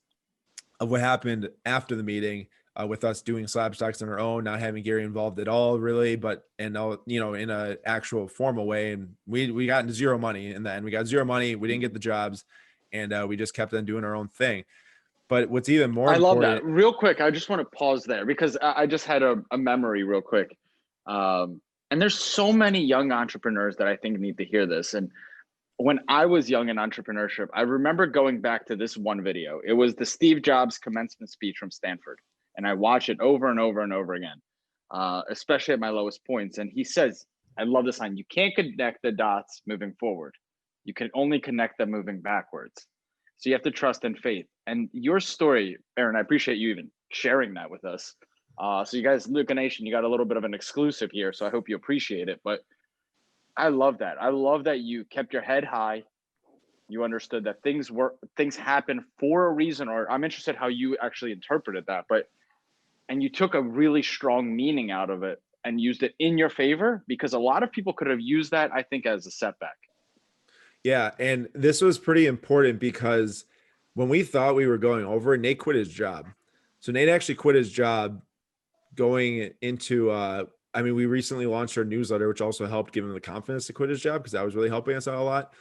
of what happened after the meeting, with us doing Slabstox on our own, not having Gary involved at all, really, but in a actual formal way. And we got into zero money in the end. We got zero money. We didn't get the jobs, and we just kept on doing our own thing. But what's even more important, love that. Real quick, I just want to pause there because I just had a memory real quick. And there's so many young entrepreneurs that I think need to hear this. And when I was young in entrepreneurship, I remember going back to this one video. It was the Steve Jobs commencement speech from Stanford. And I watch it over and over and over again, especially at my lowest points. And he says, I love this line, you can't connect the dots moving forward. You can only connect them moving backwards. So you have to trust and faith. And your story, Aaron, I appreciate you even sharing that with us. So you guys, Luka Nation, you got a little bit of an exclusive here. So I hope you appreciate it. But I love that. I love that you kept your head high. You understood that things happen for a reason, or I'm interested how you actually interpreted that. And you took a really strong meaning out of it and used it in your favor, because a lot of people could have used that, I think, as a setback. Yeah. And this was pretty important because when we thought we were going over, Nate quit his job. So Nate actually quit his job going into, we recently launched our newsletter, which also helped give him the confidence to quit his job, because that was really helping us out a lot.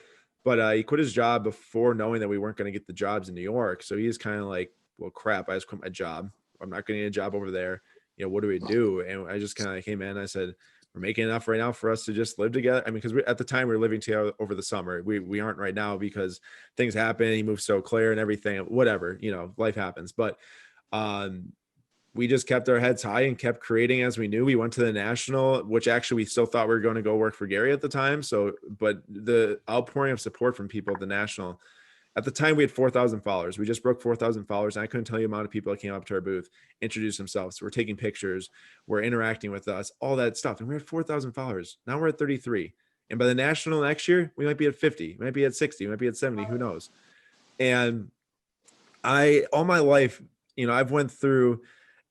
But he quit his job before knowing that we weren't going to get the jobs in New York. So he's kind of like, well, crap, I just quit my job. I'm not going to get a job over there. What do we do? And I just kind of like, hey, man, I said, we're making enough right now for us to just live together. I mean, because at the time we were living together over the summer. We aren't right now because things happen. He moved so clear and everything, whatever, life happens. But we just kept our heads high and kept creating as we knew. We went to the national, which actually we still thought we were going to go work for Gary at the time. So, but the outpouring of support from people at the national, at the time we had 4,000 followers. We just broke 4,000 followers. And I couldn't tell you the amount of people that came up to our booth, introduced themselves. We're taking pictures, we're interacting with us, all that stuff. And we're at 4,000 followers. Now we're at 33. And by the national next year, we might be at 50, we might be at 60, we might be at 70, who knows? And all my life, I've went through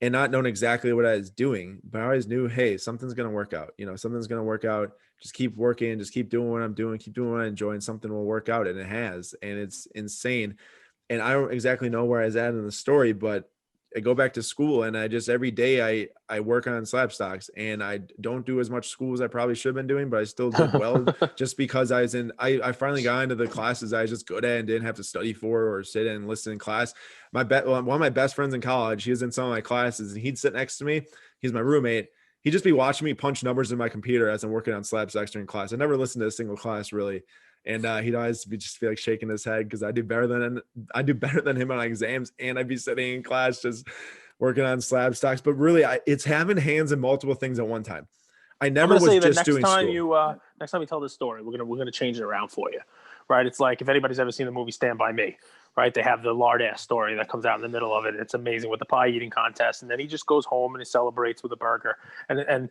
and not known exactly what I was doing, but I always knew, hey, something's going to work out. Something's going to work out. Just keep working, just keep doing what I'm doing, keep doing what I enjoy, and something will work out. And it has, and it's insane. And I don't exactly know where I was at in the story, but I go back to school and I just, every day I work on Slabstox, and I don't do as much school as I probably should have been doing, but I still did well just because I finally got into the classes I was just good at and didn't have to study for or sit and listen in class. One of my best friends in college, he was in some of my classes, and he'd sit next to me. He's my roommate. He'd just be watching me punch numbers in my computer as I'm working on Slabstox during class. I never listened to a single class really. And he'd always just feel like shaking his head because I do better than him on exams, and I'd be sitting in class just working on Slabstox. But really, it's having hands in multiple things at one time. I never was just doing school. Next time you tell this story, we're gonna change it around for you, right? It's like if anybody's ever seen the movie Stand By Me, right? They have the lard ass story that comes out in the middle of it. It's amazing with the pie eating contest, and then he just goes home and he celebrates with a burger, and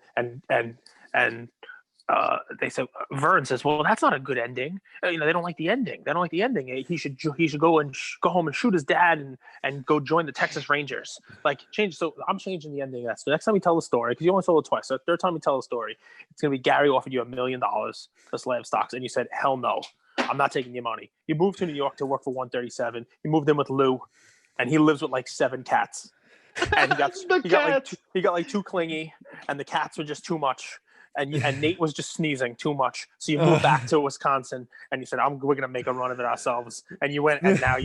they said, Vern says, well, that's not a good ending. They don't like the ending. They don't like the ending. He should go and go home and shoot his dad and go join the Texas Rangers. So I'm changing the ending of that. So next time you tell the story, because you only told it twice. So the third time you tell the story, it's going to be Gary offered you $1 million for Slabstox, and you said, hell no, I'm not taking your money. You moved to New York to work for 137. You moved in with Lou, and he lives with like 7 cats. And he got too clingy, and the cats were just too much. And Nate was just sneezing too much. So you moved back to Wisconsin, and you said, we're going to make a run of it ourselves. And you went, and now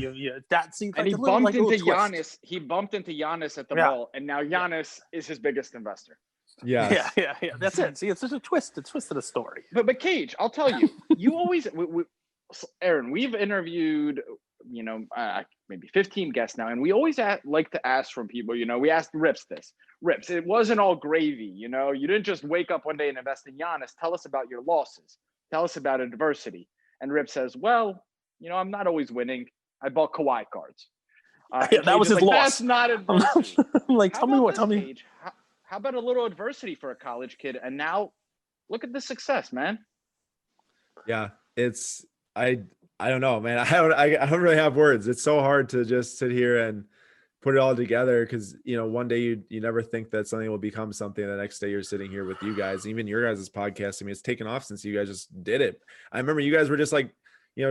that seems and like he bumped into Giannis. He bumped into Giannis at the mall, and now Giannis is his biggest investor. Yeah. That's it. See, it's just a twist of the story. But Cage, I'll tell you, you always, Aaron, we've interviewed, maybe 15 guests now, and we always like to ask from people, we asked Rips this. Rips, it wasn't all gravy, you didn't just wake up one day and invest in Giannis. Tell us about your losses. Tell us about adversity. And Rip says, well, I'm not always winning. I bought Kawhi cards. That was his loss. That's not adversity. I'm like, tell me. Cage? How about a little adversity for a college kid? And now look at the success, man. Yeah, it's, I don't know, man. I don't really have words. It's so hard to just sit here and put it all together because, one day you never think that something will become something. The next day you're sitting here with you guys, even your guys' podcast. I mean, it's taken off since you guys just did it. I remember you guys were just like,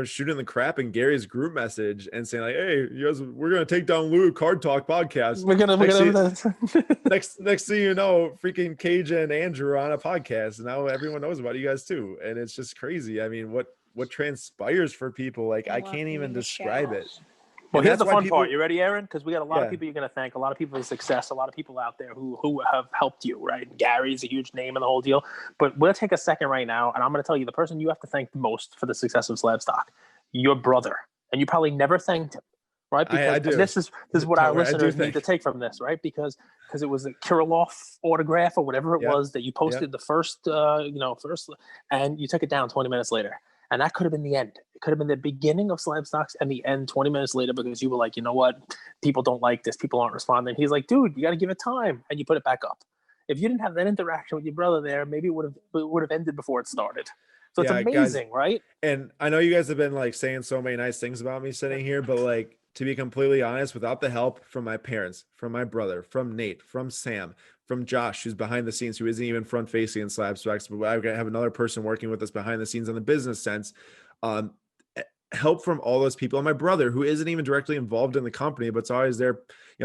shooting the crap in Gary's group message and saying like, "Hey, you guys, we're gonna take down Lou Card Talk podcast." Next thing you know, freaking Cage and Andrew are on a podcast, and now everyone knows about you guys too, and it's just crazy. I mean, what transpires for people, like I can't even describe it. Well, here's the fun part. You ready, Aaron? Because we got a lot of people you're going to thank, a lot of people for success, a lot of people out there who have helped you, right? Gary's a huge name in the whole deal. But we'll take a second right now, and I'm going to tell you the person you have to thank the most for the success of Slabstox, your brother. And you probably never thanked him, right? Because I do. This is what our listeners need to take from this, right? Because it was a Kirilov autograph or whatever it was that you posted the first, and you took it down 20 minutes later. And that could have been the end. It could have been the beginning of Slabstox and the end 20 minutes later because you were like, you know what? People don't like this. People aren't responding. He's like, dude, you got to give it time. And you put it back up. If you didn't have that interaction with your brother there, maybe it would have ended before it started. So it's amazing, guys, right? And I know you guys have been like saying so many nice things about me sitting here, but like, to be completely honest, without the help from my parents, from my brother, from Nate, from Sam, from Josh, who's behind the scenes, who isn't even front facing in Slabstox, but I have another person working with us behind the scenes on the business sense. Help from all those people, and my brother, who isn't even directly involved in the company, but's always there,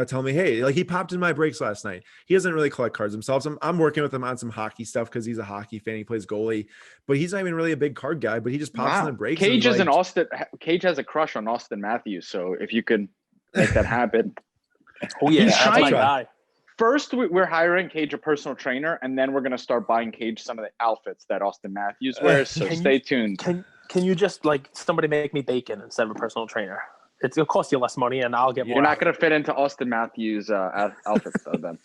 telling me, hey, like he popped in my breaks last night. He doesn't really collect cards himself. So I'm working with him on some hockey stuff because he's a hockey fan. He plays goalie, but he's not even really a big card guy. But he just pops in the breaks. Cage Cage has a crush on Austin Matthews. So if you could make that happen, that's my guy. First, we're hiring Cage a personal trainer, and then we're going to start buying Cage some of the outfits that Austin Matthews wears. So stay tuned. Can you just like somebody make me bacon instead of a personal trainer? It'll cost you less money, and I'll get more. You're not going to fit into Austin Matthews' outfits, though, then.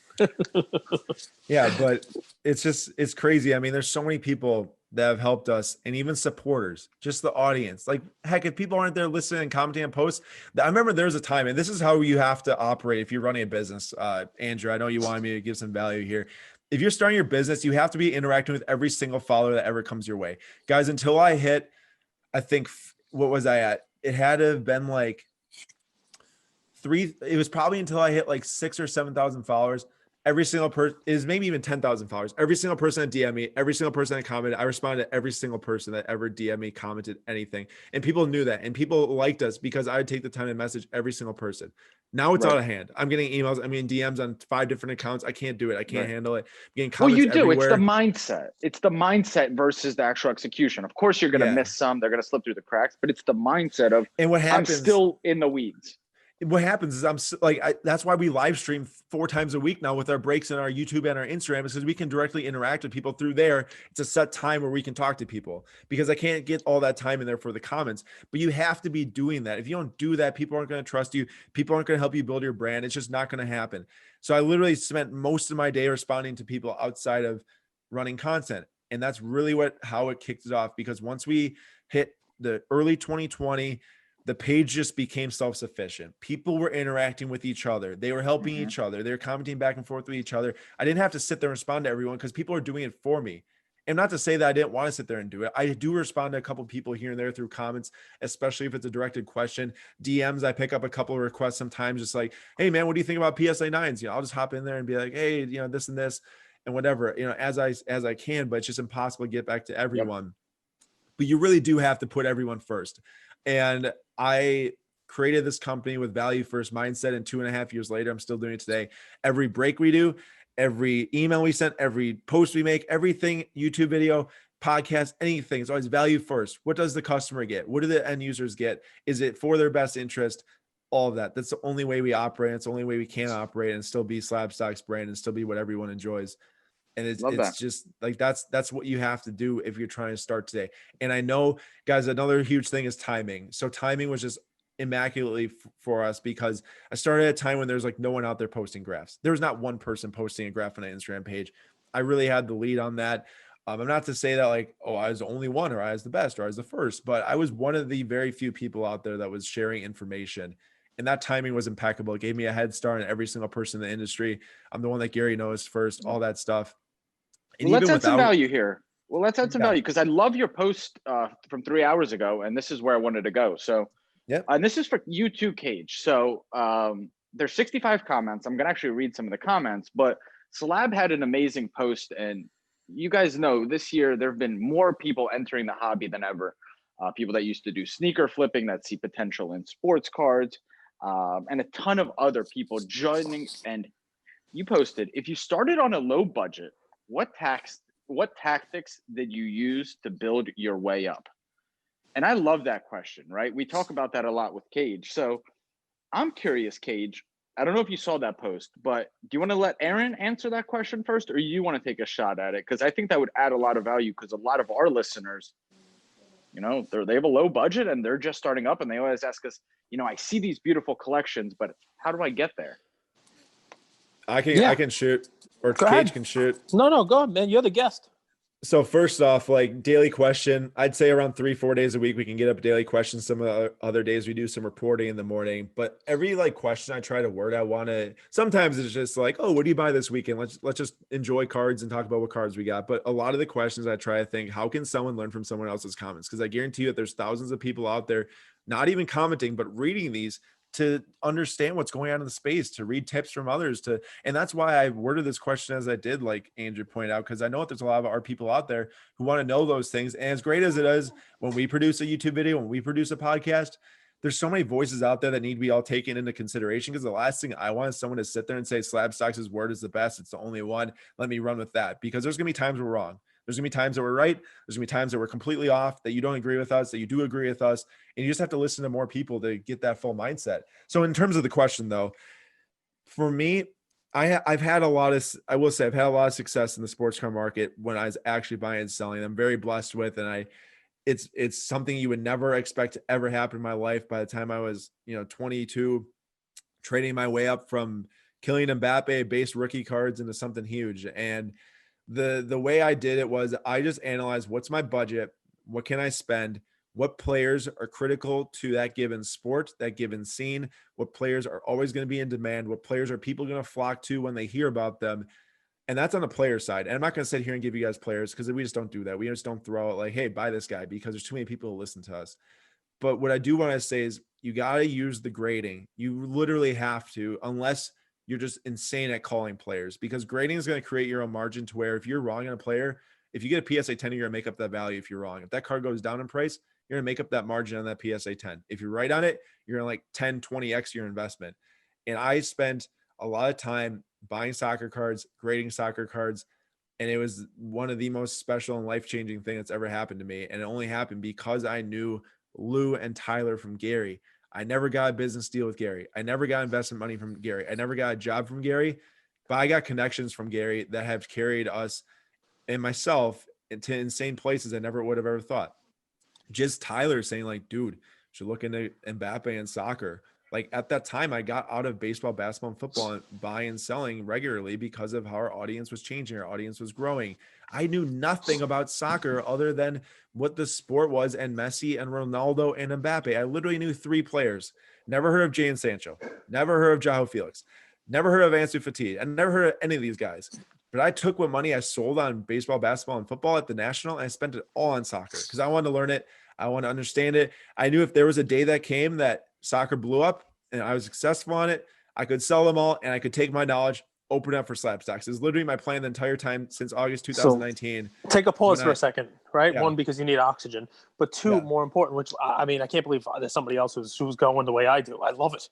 Yeah, but it's crazy. I mean, there's so many people that have helped us, and even supporters, just the audience. Like, heck, if people aren't there listening and commenting on posts, I remember there's a time, and this is how you have to operate if you're running a business. Andrew, I know you wanted me to give some value here. If you're starting your business, you have to be interacting with every single follower that ever comes your way. Guys, until I hit, I think, what was I at? It had to have been like it was probably until I hit like 6,000 or 7,000 followers. Every single person is maybe even 10,000 followers. Every single person that DM me, every single person that commented, I responded to every single person that ever DM me, commented anything. And people knew that. And people liked us because I would take the time to message every single person. Now it's out of hand. I'm getting emails. DMs on 5 different accounts. I can't do it. I can't handle it. I'm getting comments you do. everywhere. It's the mindset. It's the mindset versus the actual execution. Of course, you're going to miss some. They're going to slip through the cracks. But it's the mindset of, and what happens, I'm still in the weeds. What happens is that's why we live stream 4 times a week now with our breaks in our YouTube and our Instagram, is because we can directly interact with people through there. It's a set time where we can talk to people, because I can't get all that time in there for the comments, but you have to be doing that. If you don't do that, people aren't going to trust you. People aren't going to help you build your brand. It's just not going to happen. So I literally spent most of my day responding to people outside of running content. And that's really how it kicked it off, because once we hit the early 2020, the page just became self-sufficient. People were interacting with each other. They were helping each other. They were commenting back and forth with each other. I didn't have to sit there and respond to everyone because people are doing it for me. And not to say that I didn't want to sit there and do it. I do respond to a couple of people here and there through comments, especially if it's a directed question. DMs, I pick up a couple of requests sometimes, just like, hey man, what do you think about PSA 9s? I'll just hop in there and be like, hey, this and this and whatever, as I can, but it's just impossible to get back to everyone. But you really do have to put everyone first. And I created this company with value first mindset, and 2.5 years later, I'm still doing it today. Every break we do, every email we send, every post we make, everything, YouTube video, podcast, anything, it's always value first. What does the customer get? What do the end users get? Is it for their best interest? All of that. That's the only way we operate. It's the only way we can operate and still be Slabstox brand and still be what everyone enjoys. And it's just like, that's what you have to do if you're trying to start today. And I know, guys, another huge thing is timing. So timing was just immaculately for us, because I started at a time when there's like no one out there posting graphs. There was not one person posting a graph on an Instagram page. I really had the lead on that. I'm not to say that like, oh, I was the only one, or I was the best, or I was the first, but I was one of the very few people out there that was sharing information. And that timing was impeccable. It gave me a head start on every single person in the industry. I'm the one that Gary knows first, all that stuff. Well, let's add some value here. Well, let's add some value, because I love your post from 3 hours ago, and this is where I wanted to go. So, and this is for you too, Cage. So there's 65 comments. I'm gonna actually read some of the comments, but Slab had an amazing post, and you guys know this year there have been more people entering the hobby than ever. people that used to do sneaker flipping that see potential in sports cards, and a ton of other people joining. And you posted, if you started on a low budget, what tactics did you use to build your way up? And I love that question, right? We talk about that a lot with Cage. So I'm curious, Cage. I don't know if you saw that post, but do you want to let Aaron answer that question first, or you want to take a shot at it? Because I think that would add a lot of value, because a lot of our listeners, you know, they have a low budget and they're just starting up, and they always ask us, you know, I see these beautiful collections, but how do I get there? I can shoot, or Go Cage ahead. can shoot. No, go ahead, man. You're the guest. So first off, like daily question, I'd say around 3-4 days a week, we can get up daily questions. Some of the other days we do some reporting in the morning, but every like question I try to word, sometimes it's just like, oh, what do you buy this weekend? Let's just enjoy cards and talk about what cards we got. But a lot of the questions I try to think, how can someone learn from someone else's comments? Because I guarantee you that there's thousands of people out there, not even commenting, but reading these to understand what's going on in the space, to read tips from others, and that's why I worded this question as I did, like Andrew pointed out, because I know that there's a lot of our people out there who want to know those things. And as great as it is when we produce a YouTube video, when we produce a podcast, there's so many voices out there that need to be all taken into consideration, because the last thing I want is someone to sit there and say Slabstox's word is the best, it's the only one, let me run with that, because there's gonna be times we're wrong. There's gonna be times that we're right. There's gonna be times that we're completely off, that you don't agree with us, that you do agree with us. And you just have to listen to more people to get that full mindset. So in terms of the question though, for me, I've had a lot of success in the sports car market when I was actually buying and selling. I'm very blessed with, and it's something you would never expect to ever happen in my life. By the time I was, 22, trading my way up from Kylian Mbappe base rookie cards into something huge. And the way I did it was I just analyzed, what's my budget? What can I spend? What players are critical to that given sport, that given scene? What players are always going to be in demand? What players are people going to flock to when they hear about them? And that's on the player side. And I'm not going to sit here and give you guys players, because we just don't do that. We just don't throw out like, hey, buy this guy, because there's too many people who listen to us. But what I do want to say is you got to use the grading. You literally have to, unless you're just insane at calling players, because grading is going to create your own margin to where if you're wrong on a player, if you get a PSA 10, you're going to make up that value. If you're wrong, if that card goes down in price, you're going to make up that margin on that PSA 10. If you're right on it, you're going to like 10, 20x your investment. And I spent a lot of time buying soccer cards, grading soccer cards. And it was one of the most special and life-changing thing that's ever happened to me. And it only happened because I knew Lou and Tyler from Gary. I never got a business deal with Gary. I never got investment money from Gary. I never got a job from Gary, but I got connections from Gary that have carried us and myself into insane places I never would have ever thought. Just Tyler saying like, dude, you should look into Mbappe and soccer. Like at that time, I got out of baseball, basketball, and football and buying and selling regularly because of how our audience was changing. Our audience was growing. I knew nothing about soccer other than what the sport was and Messi and Ronaldo and Mbappe. I literally knew 3 players. Never heard of Jadon Sancho. Never heard of João Felix. Never heard of Ansu Fati. I never heard of any of these guys. But I took what money I sold on baseball, basketball, and football at the National, and I spent it all on soccer because I wanted to learn it. I want to understand it. I knew if there was a day that came that soccer blew up and I was successful on it, I could sell them all and I could take my knowledge, open it up for Slabstox. It's literally my plan the entire time since August 2019. So take a pause for a second, right? Yeah. 1, because you need oxygen, but 2, more important, which I mean, I can't believe there's somebody else who's going the way I do. I love it.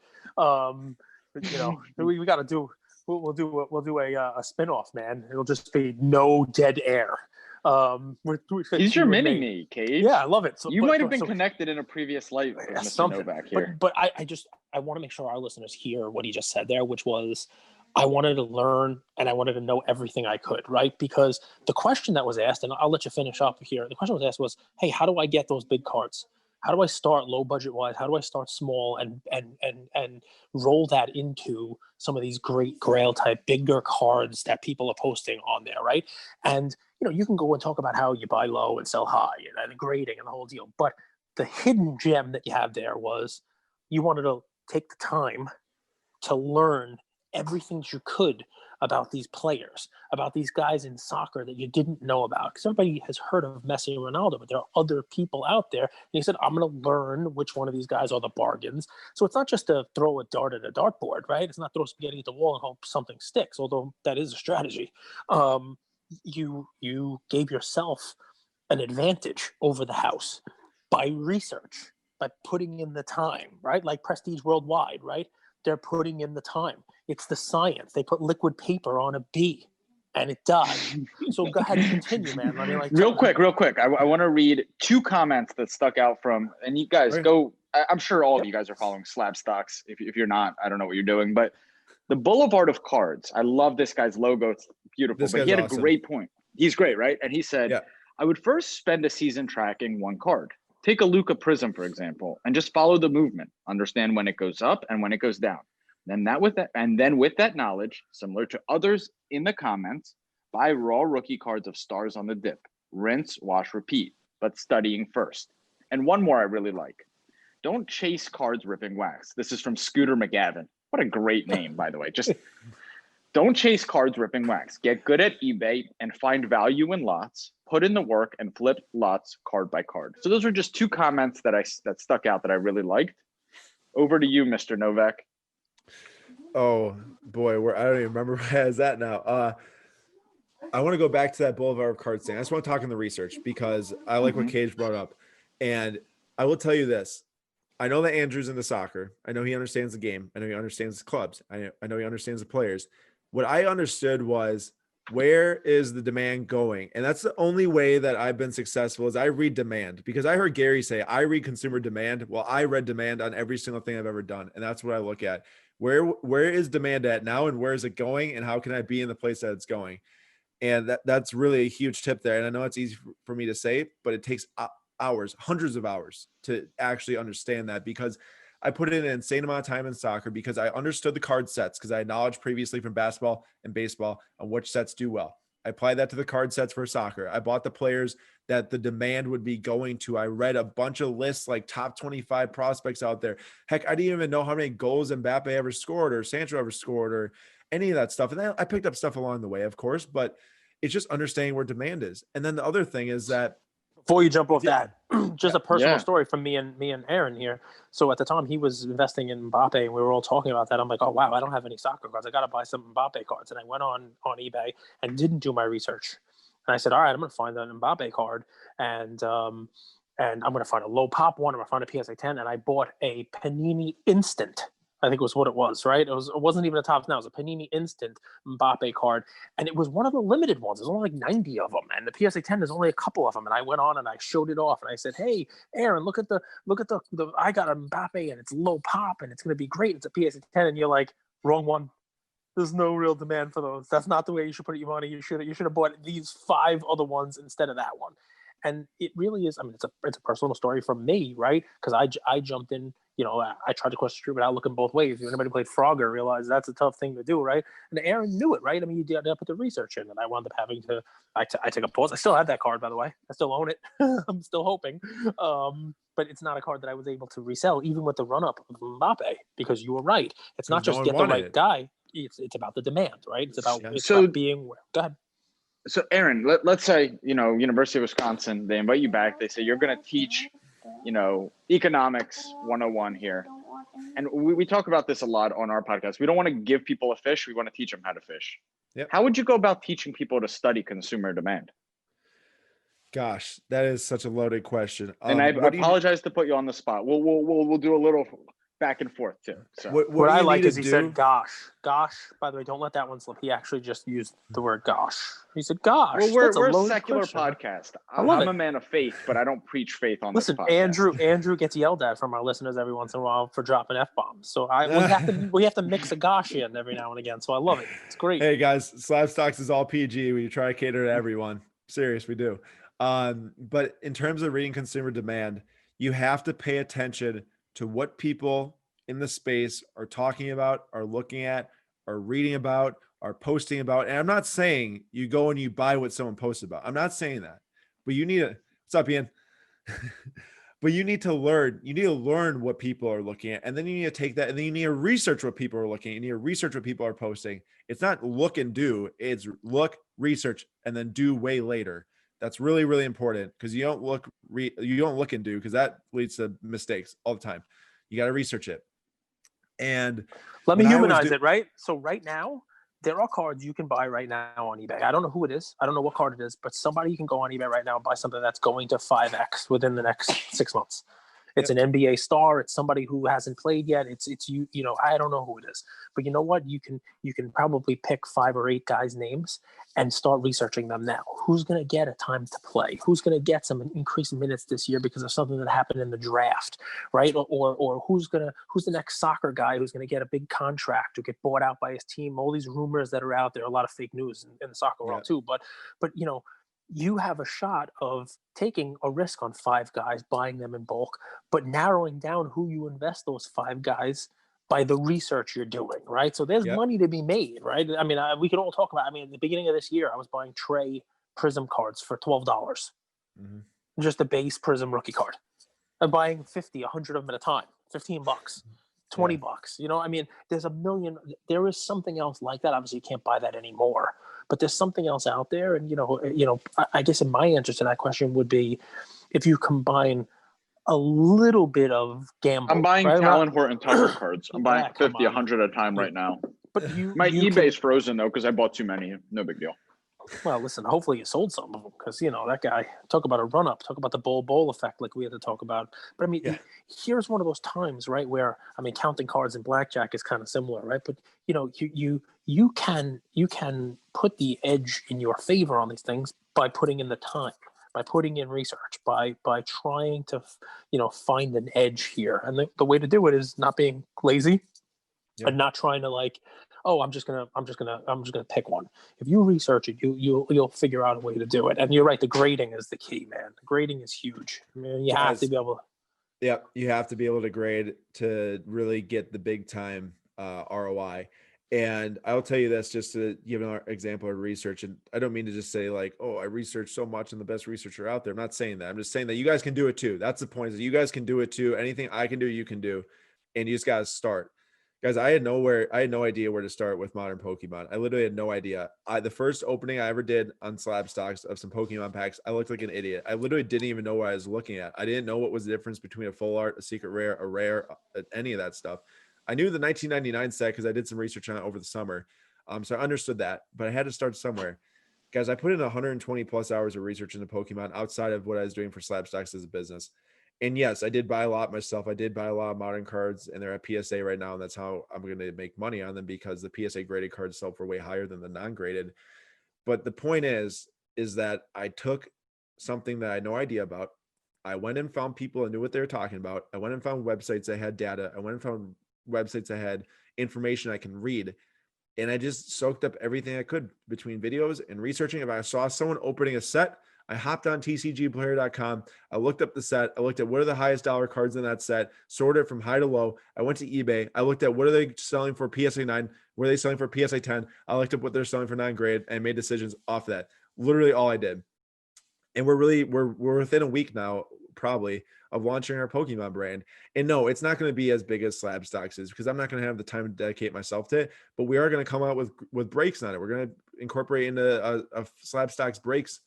We got to do. We'll do a spinoff, man. It'll just be no dead air. He's your mini me, Cage. Yeah, I love it. So, you might have been connected in a previous life with Mr. Novak here. But I want to make sure our listeners hear what he just said there, which was I wanted to learn and I wanted to know everything I could, right? Because the question that was asked, and I'll let you finish up here. The question was asked was, hey, how do I get those big cards? How do I start low budget wise? How do I start small and roll that into some of these great grail type bigger cards that people are posting on there, right? And you can go and talk about how you buy low and sell high and the grading and the whole deal. But the hidden gem that you have there was you wanted to take the time to learn everything you could about these players, about these guys in soccer that you didn't know about. Because everybody has heard of Messi and Ronaldo, but there are other people out there. And he said, I'm going to learn which one of these guys are the bargains. So it's not just to throw a dart at a dartboard, right? It's not throw spaghetti at the wall and hope something sticks, although that is a strategy. You gave yourself an advantage over the house. by research, by putting in the time, right? Like Prestige Worldwide, right? They're putting in the time. It's the science. They put liquid paper on a bee and it died. So go ahead and continue, man. I mean, like, real quick. I want to read 2 comments that stuck out from, and you guys go, I'm sure all of you guys are following Slabstox. If you're not, I don't know what you're doing, but the Boulevard of Cards. I love this guy's logo. It's beautiful, but he had a great point. He's great, right? And he said, I would first spend a season tracking one card. Take a Luka Prism, for example, and just follow the movement. Understand when it goes up and when it goes down. With that knowledge, similar to others in the comments, buy raw rookie cards of stars on the dip. Rinse, wash, repeat, but studying first. And one more I really like. Don't chase cards ripping wax. This is from Scooter McGavin. What a great name, by the way. Just don't chase cards ripping wax. Get good at eBay and find value in lots. Put in the work and flip lots card by card. So those were just 2 comments that stuck out that I really liked. Over to you, Mr. Novak. Oh boy, I don't even remember where I was at now. I want to go back to that Boulevard of Cards thing. I just want to talk in the research because I like what Cage brought up. And I will tell you this. I know that Andrew's into soccer. I know he understands the game. I know he understands the clubs. I know he understands the players. What I understood was, where is the demand going? And that's the only way that I've been successful is I read demand, because I heard Gary say, I read consumer demand. Well, I read demand on every single thing I've ever done. And that's what I look at. Where is demand at now, and where is it going, and how can I be in the place that it's going? And that's really a huge tip there. And I know it's easy for me to say, but it takes hours, hundreds of hours to actually understand that, because I put in an insane amount of time in soccer because I understood the card sets, because I had knowledge previously from basketball and baseball on which sets do well. I applied that to the card sets for soccer. I bought the players that the demand would be going to. I read a bunch of lists, like top 25 prospects out there. Heck, I didn't even know how many goals Mbappe ever scored or Sancho ever scored or any of that stuff. And then I picked up stuff along the way, of course, but it's just understanding where demand is. And then the other thing is that, before you jump off that, just a personal story from me and Aaron here. So at the time he was investing in Mbappe, and we were all talking about that. I'm like, oh wow, I don't have any soccer cards. I got to buy some Mbappe cards. And I went on eBay and didn't do my research. And I said, all right, I'm going to find an Mbappe card, and I'm going to find a low pop one. I'm going to find a PSA 10, and I bought a Panini Instant. I think it was what it was, right? It wasn't even a Topps Now. It was a Panini Instant Mbappe card, and it was one of the limited ones. There's only like 90 of them, and the PSA 10 there's only a couple of them. And I went on and I showed it off, and I said, "Hey, Aaron, look at the I got a Mbappe, and it's low pop, and it's going to be great. It's a PSA 10." And you're like, "Wrong one. There's no real demand for those. That's not the way you should put your money. You should have bought these 5 other ones instead of that one." And it really is. I mean, it's a personal story from me, right? Because I jumped in. You know, I tried to cross the street without looking both ways. If anybody played Frogger, realized that's a tough thing to do, right? And Aaron knew it, right? I mean, you got to put the research in, and I wound up having to. I took a pause. I still have that card, by the way. I still own it. I'm still hoping, but it's not a card that I was able to resell, even with the run up of Mbappe, because you were right. It's not just get the right guy. It's about the demand, right? It's about being. Go ahead. So Aaron, let's say, University of Wisconsin, they invite you back. They say you're going to teach, economics 101 here. And we talk about this a lot on our podcast. We don't want to give people a fish. We want to teach them how to fish. Yep. How would you go about teaching people to study consumer demand? Gosh, that is such a loaded question. And I apologize to put you on the spot. We'll do a little back and forth too. So what I like is he said gosh. By the way, don't let that one slip. He actually just used the word gosh. He said gosh. Well, we're a secular podcast. I'm a man of faith, but I don't preach faith on this podcast. Andrew gets yelled at from our listeners every once in a while for dropping F-bombs. So we have to mix a gosh in every now and again. So I love it. It's great. Hey guys, Slabstox is all PG. We try to cater to everyone. Serious, we do. But in terms of reading consumer demand, you have to pay attention to what people in the space are talking about, are looking at, are reading about, are posting about. And I'm not saying you go and you buy what someone posts about. I'm not saying that. But you need to, what's up, Ian? But you need to learn. You need to learn what people are looking at. And then you need to take that, and then you need to research what people are looking at. You need to research what people are posting. It's not look and do. It's look, research, and then do way later. That's really, really important, because you don't look and do, because that leads to mistakes all the time. You got to research it. And let me humanize it, right? So right now, there are cards you can buy right now on eBay. I don't know who it is. I don't know what card it is, but somebody you can go on eBay right now and buy something that's going to 5x within the next 6 months. It's an NBA star. It's somebody who hasn't played yet. It's you. You know, I don't know who it is, but you know what? You can probably pick 5 or 8 guys' names and start researching them now. Who's going to get a time to play? Who's going to get some increased minutes this year because of something that happened in the draft, right? Or who's the next soccer guy who's going to get a big contract or get bought out by his team? All these rumors that are out there, a lot of fake news in the soccer world too. But you know, you have a shot of taking a risk on 5 guys, buying them in bulk, but narrowing down who you invest those 5 guys by the research you're doing, right? So there's money to be made, right? I mean, we can all talk about, I mean, at the beginning of this year, I was buying Trey Prism cards for $12. Just a base Prism rookie card. I'm buying 50, 100 of them at a time, $15, $20. You know, I mean, there is something else like that. Obviously, you can't buy that anymore, but there's something else out there. And, you know, I guess in my answer to that question would be, if you combine a little bit of gamble. I'm buying Talon Horton Tucker cards. I'm buying 50, 100 at a time right now. But my eBay's frozen though because I bought too many. No big deal. Well, listen, hopefully you sold some of them because, you know, that guy, talk about a run-up, talk about the bowl effect like we had to talk about. But, I mean, here's one of those times, right, where, I mean, counting cards in blackjack is kind of similar, right? But, you know, you can put the edge in your favor on these things by putting in the time, by putting in research, by trying to, you know, find an edge here. And the way to do it is not being lazy and not trying to like, oh, I'm just gonna pick one. If you research it, you'll figure out a way to do it. And you're right, the grading is the key, man. The grading is huge. I mean, you have to be able to. Yeah, you have to be able to grade to really get the big time ROI. And I'll tell you this, just to give an example of research. And I don't mean to just say like, oh, I researched so much and the best researcher out there. I'm not saying that. I'm just saying that you guys can do it too. That's the point, is that you guys can do it too. Anything I can do, you can do. And you just got to start. Guys, I had no idea where to start with modern Pokemon. I literally had no idea. The first opening I ever did on Slabstox of some Pokemon packs, I looked like an idiot. I literally didn't even know what I was looking at. I didn't know what was the difference between a full art, a secret rare, a rare, any of that stuff. I knew the 1999 set because I did some research on it over the summer. So I understood that, but I had to start somewhere. Guys, I put in 120 plus hours of research into Pokemon outside of what I was doing for Slabstox as a business. And yes, I did buy a lot myself. I did buy a lot of modern cards, and they're at PSA right now, and that's how I'm going to make money on them, because the PSA graded cards sell for way higher than the non-graded. But the point is that I took something that I had no idea about. I went and found people that knew what they were talking about. I went and found websites that had data. I went and found websites that had information I can read. And I just soaked up everything I could between videos and researching. If I saw someone opening a set, I hopped on tcgplayer.com. I looked up the set. I looked at what are the highest dollar cards in that set, sorted it from high to low. I went to eBay. I looked at what are they selling for PSA 9? What are they selling for PSA 10? I looked up what they're selling for non-grade and made decisions off that. Literally all I did. And we're within a week now, probably, of launching our Pokemon brand. And no, it's not going to be as big as Slabstox is, because I'm not going to have the time to dedicate myself to it, but we are going to come out with breaks on it. We're going to incorporate into a Slabstox breaks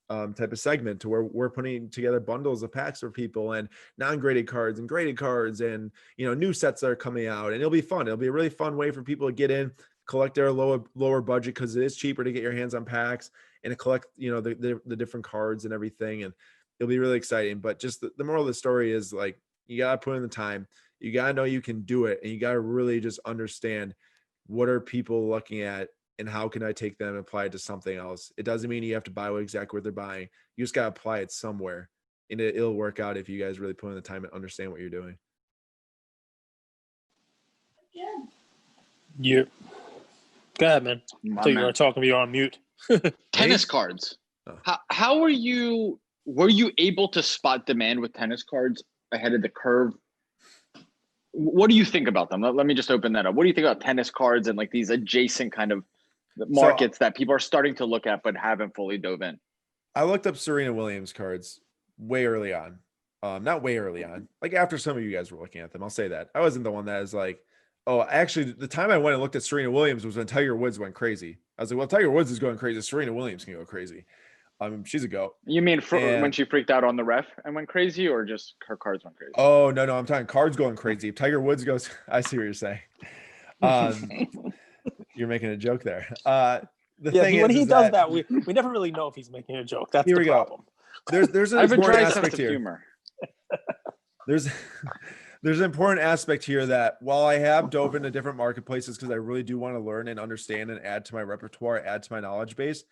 type of segment, to where we're putting together bundles of packs for people, and non-graded cards and graded cards, and, you know, new sets that are coming out, and it'll be fun. It'll be a really fun way for people to get in, collect their lower budget, because it is cheaper to get your hands on packs and to collect, you know, the different cards and everything. And it'll be really exciting. But just the moral of the story is, like, you got to put in the time, you got to know you can do it, and you got to really just understand what are people looking at and how can I take them and apply it to something else. It doesn't mean you have to buy exactly what they're buying. You just got to apply it somewhere, and it'll work out if you guys really put in the time and understand what you're doing. Yeah. Go ahead, man. So you were talking, you're on mute. Tennis cards. Oh. How were you able to spot demand with tennis cards ahead of the curve? What do you think about them? Let me just open that up. What do you think about tennis cards and like these adjacent kind of markets that people are starting to look at but haven't fully dove in? I looked up Serena Williams cards way early on. Not way early on, like after some of you guys were looking at them. I'll say that. I wasn't the one that is like, oh, actually, the time I went and looked at Serena Williams was when Tiger Woods went crazy. I was like, well, Tiger Woods is going crazy. Serena Williams can go crazy. She's a goat. You mean when she freaked out on the ref and went crazy, or just her cards went crazy? Oh, no, I'm talking cards going crazy. If Tiger Woods goes, I see what you're saying. You're making a joke there. When he does that, we never really know if he's making a joke. That's the problem. There's an important aspect here. Humor. There's an important aspect here that while I have dove into different marketplaces because I really do want to learn and understand and add to my repertoire, add to my knowledge base,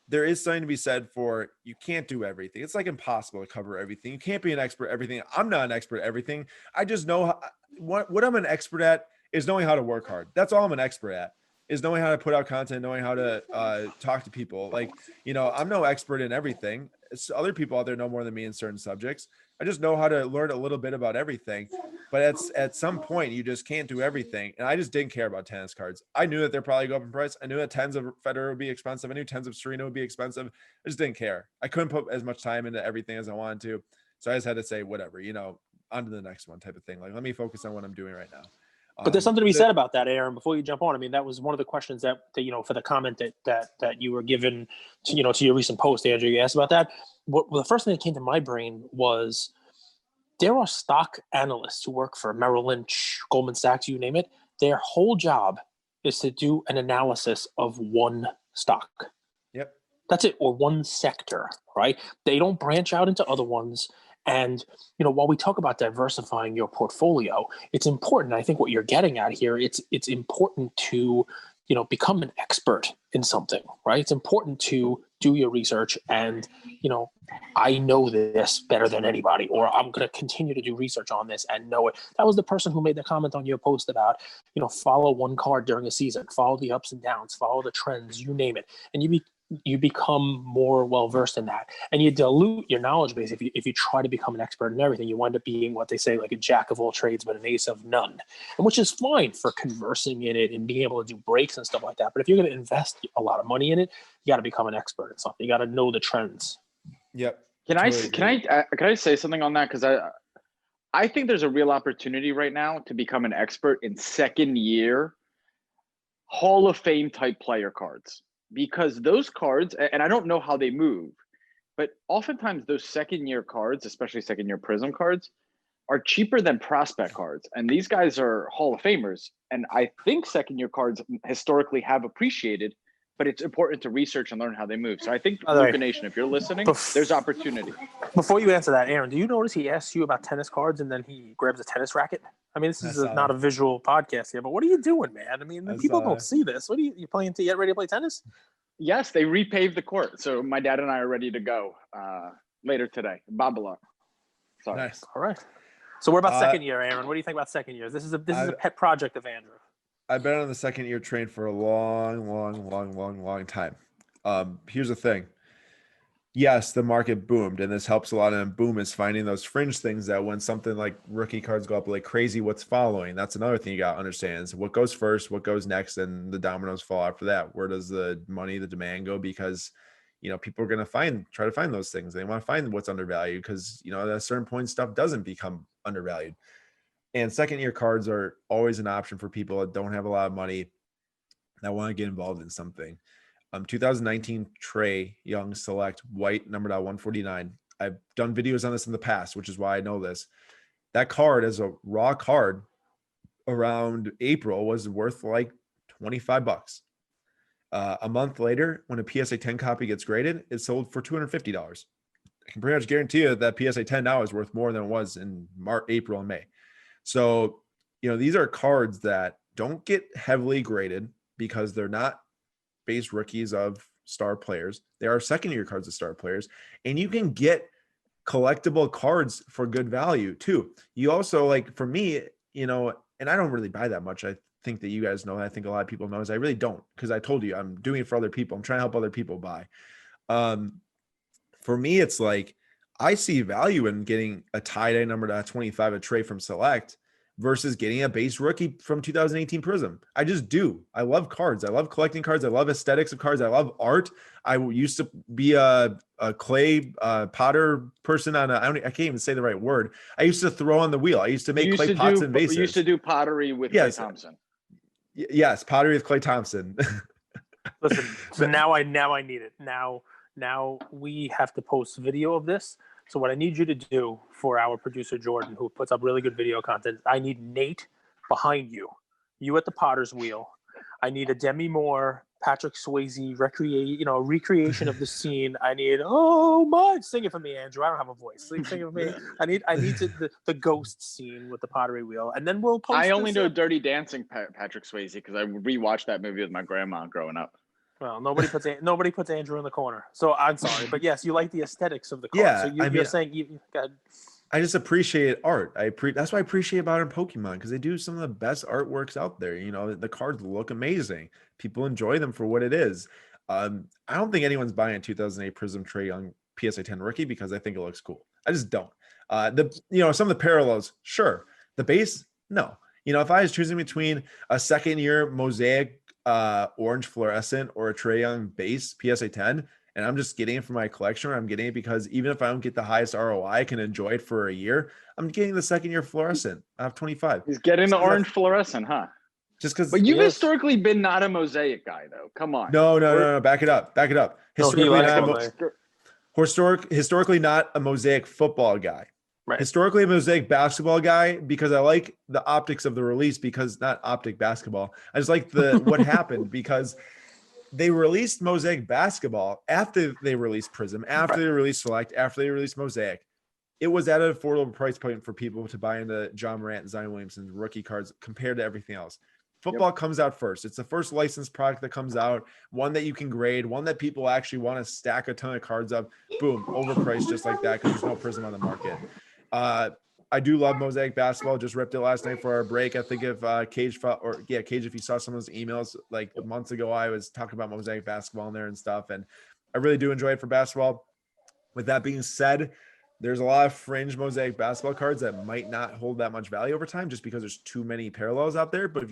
there is something to be said for you can't do everything. It's like impossible to cover everything. You can't be an expert at everything. I'm not an expert at everything. I just know what I'm an expert at is knowing how to work hard. That's all I'm an expert at, is knowing how to put out content, knowing how to talk to people. Like, I'm no expert in everything. Other people out there know more than me in certain subjects. I just know how to learn a little bit about everything. But at some point, you just can't do everything. And I just didn't care about tennis cards. I knew that they're probably go up in price. I knew that tens of Federer would be expensive. I knew tens of Serena would be expensive. I just didn't care. I couldn't put as much time into everything as I wanted to. So I just had to say, whatever, on to the next one type of thing. Like, let me focus on what I'm doing right now. But there's something to be said about that, Aaron, before you jump on. I mean, that was one of the questions that for the comment that you were given to your recent post, Andrew, you asked about that. The first thing that came to my brain was there are stock analysts who work for Merrill Lynch, Goldman Sachs, you name it. Their whole job is to do an analysis of one stock. Yep. That's it, or one sector, right? They don't branch out into other ones. And, while we talk about diversifying your portfolio, it's important. I think what you're getting at here, it's important to, become an expert in something, right? It's important to do your research and, I know this better than anybody, or I'm going to continue to do research on this and know it. That was the person who made the comment on your post about, follow one card during a season, follow the ups and downs, follow the trends, you name it. And you become more well-versed in that, and you dilute your knowledge base. If you try to become an expert in everything, you wind up being what they say, like a jack of all trades, but an ace of none, and which is fine for conversing in it and being able to do breaks and stuff like that. But if you're going to invest a lot of money in it, you got to become an expert in something. You got to know the trends. Yep. Can I say something on that? Because I think there's a real opportunity right now to become an expert in second year Hall of Fame type player cards. Because those cards, and I don't know how they move, but oftentimes those second year cards, especially second year Prism cards, are cheaper than prospect cards. And these guys are Hall of Famers. And I think second year cards historically have appreciated, but it's important to research and learn how they move. So I think, Luka Nation, if you're listening, there's opportunity. Before you answer that, Aaron, do you notice he asks you about tennis cards and then he grabs a tennis racket? I mean, this is not a visual podcast here, but what are you doing, man? I mean, people don't see this. What are you playing to get ready to play tennis? Yes, they repaved the court. So my dad and I are ready to go later today. Babala. Sorry. Nice. All right. So we're about second year, Aaron. What do you think about second year? This is a pet project of Andrew. I've been on the second year train for a long time. Here's the thing. Yes, the market boomed, and this helps a lot. And boom is finding those fringe things that when something like rookie cards go up like crazy, what's following? That's another thing you got to understand is what goes first, what goes next, and the dominoes fall after that. Where does the money, the demand go? Because, people are going to try to find those things. They want to find what's undervalued because, at a certain point, stuff doesn't become undervalued. And second year cards are always an option for people that don't have a lot of money that want to get involved in something. 2019 Trae Young Select White numbered out 149. I've done videos on this in the past, which is why I know this. That card as a raw card around April was worth like $25. A month later, when a PSA 10 copy gets graded, it sold for $250. I can pretty much guarantee you that PSA 10 now is worth more than it was in March, April, and May. So, these are cards that don't get heavily graded because they're not base rookies of star players. They are second year cards of star players, and you can get collectible cards for good value too. You also, like, for me, and I don't really buy that much. I think that you guys know, and I think a lot of people know, is I really don't, because I told you I'm doing it for other people. I'm trying to help other people buy. For me, it's like I see value in getting a tie-dye number 25, a Trae from Select, versus getting a base rookie from 2018 Prism. I just do. I love cards. I love collecting cards. I love aesthetics of cards. I love art. I used to be a clay potter person on I can't even say the right word. I used to throw on the wheel. I used to make clay pots and vases. You used to do pottery with Klay Thompson. Yes, pottery with Klay Thompson. Listen, so now I need it. Now we have to post video of this. So what I need you to do for our producer, Jordan, who puts up really good video content, I need Nate behind you at the potter's wheel. I need a Demi Moore, Patrick Swayze recreation of the scene. I need sing it for me, Andrew. I don't have a voice. Sing it for me. I need the ghost scene with the pottery wheel, and then we'll post. I only know Dirty Dancing, Patrick Swayze, because I rewatched that movie with my grandma growing up. Well, nobody puts Andrew in the corner, so I'm sorry, but yes, you like the aesthetics of the card. Yeah, so you're saying you got. I just appreciate art. That's what I appreciate about it in Pokemon, because they do some of the best artworks out there. You know, the cards look amazing. People enjoy them for what it is. I don't think anyone's buying a 2008 Prism Trae Young PSA 10 rookie because I think it looks cool. I just don't. Some of the parallels, sure. The base, no. You know, if I was choosing between a second year Mosaic orange fluorescent or a Trae Young base PSA 10, and I'm just getting it for my collection, or I'm getting it because even if I don't get the highest ROI, I can enjoy it for a year. I'm getting the second year fluorescent. I have 25. He's getting the orange fluorescent, huh? Just because. But you've historically been not a Mosaic guy, though. Come on. No. Back it up. Historically not a Mosaic football guy. Right. Historically a Mosaic basketball guy, because I like the optics of the release, because not optic basketball. I just like what happened, because they released Mosaic basketball after they released Prism, after they released Select, after they released Mosaic. It was at an affordable price point for people to buy into John Morant and Zion Williamson's rookie cards compared to everything else. Football comes out first. It's the first licensed product that comes out, one that you can grade, one that people actually want to stack a ton of cards up. Boom, overpriced just like that, because there's no Prism on the market. I do love Mosaic basketball. Just ripped it last night for our break. I think if Cage, if you saw some of those emails like months ago, I was talking about Mosaic basketball in there and stuff, and I really do enjoy it for basketball. With that being said, there's a lot of fringe Mosaic basketball cards that might not hold that much value over time, just because there's too many parallels out there. But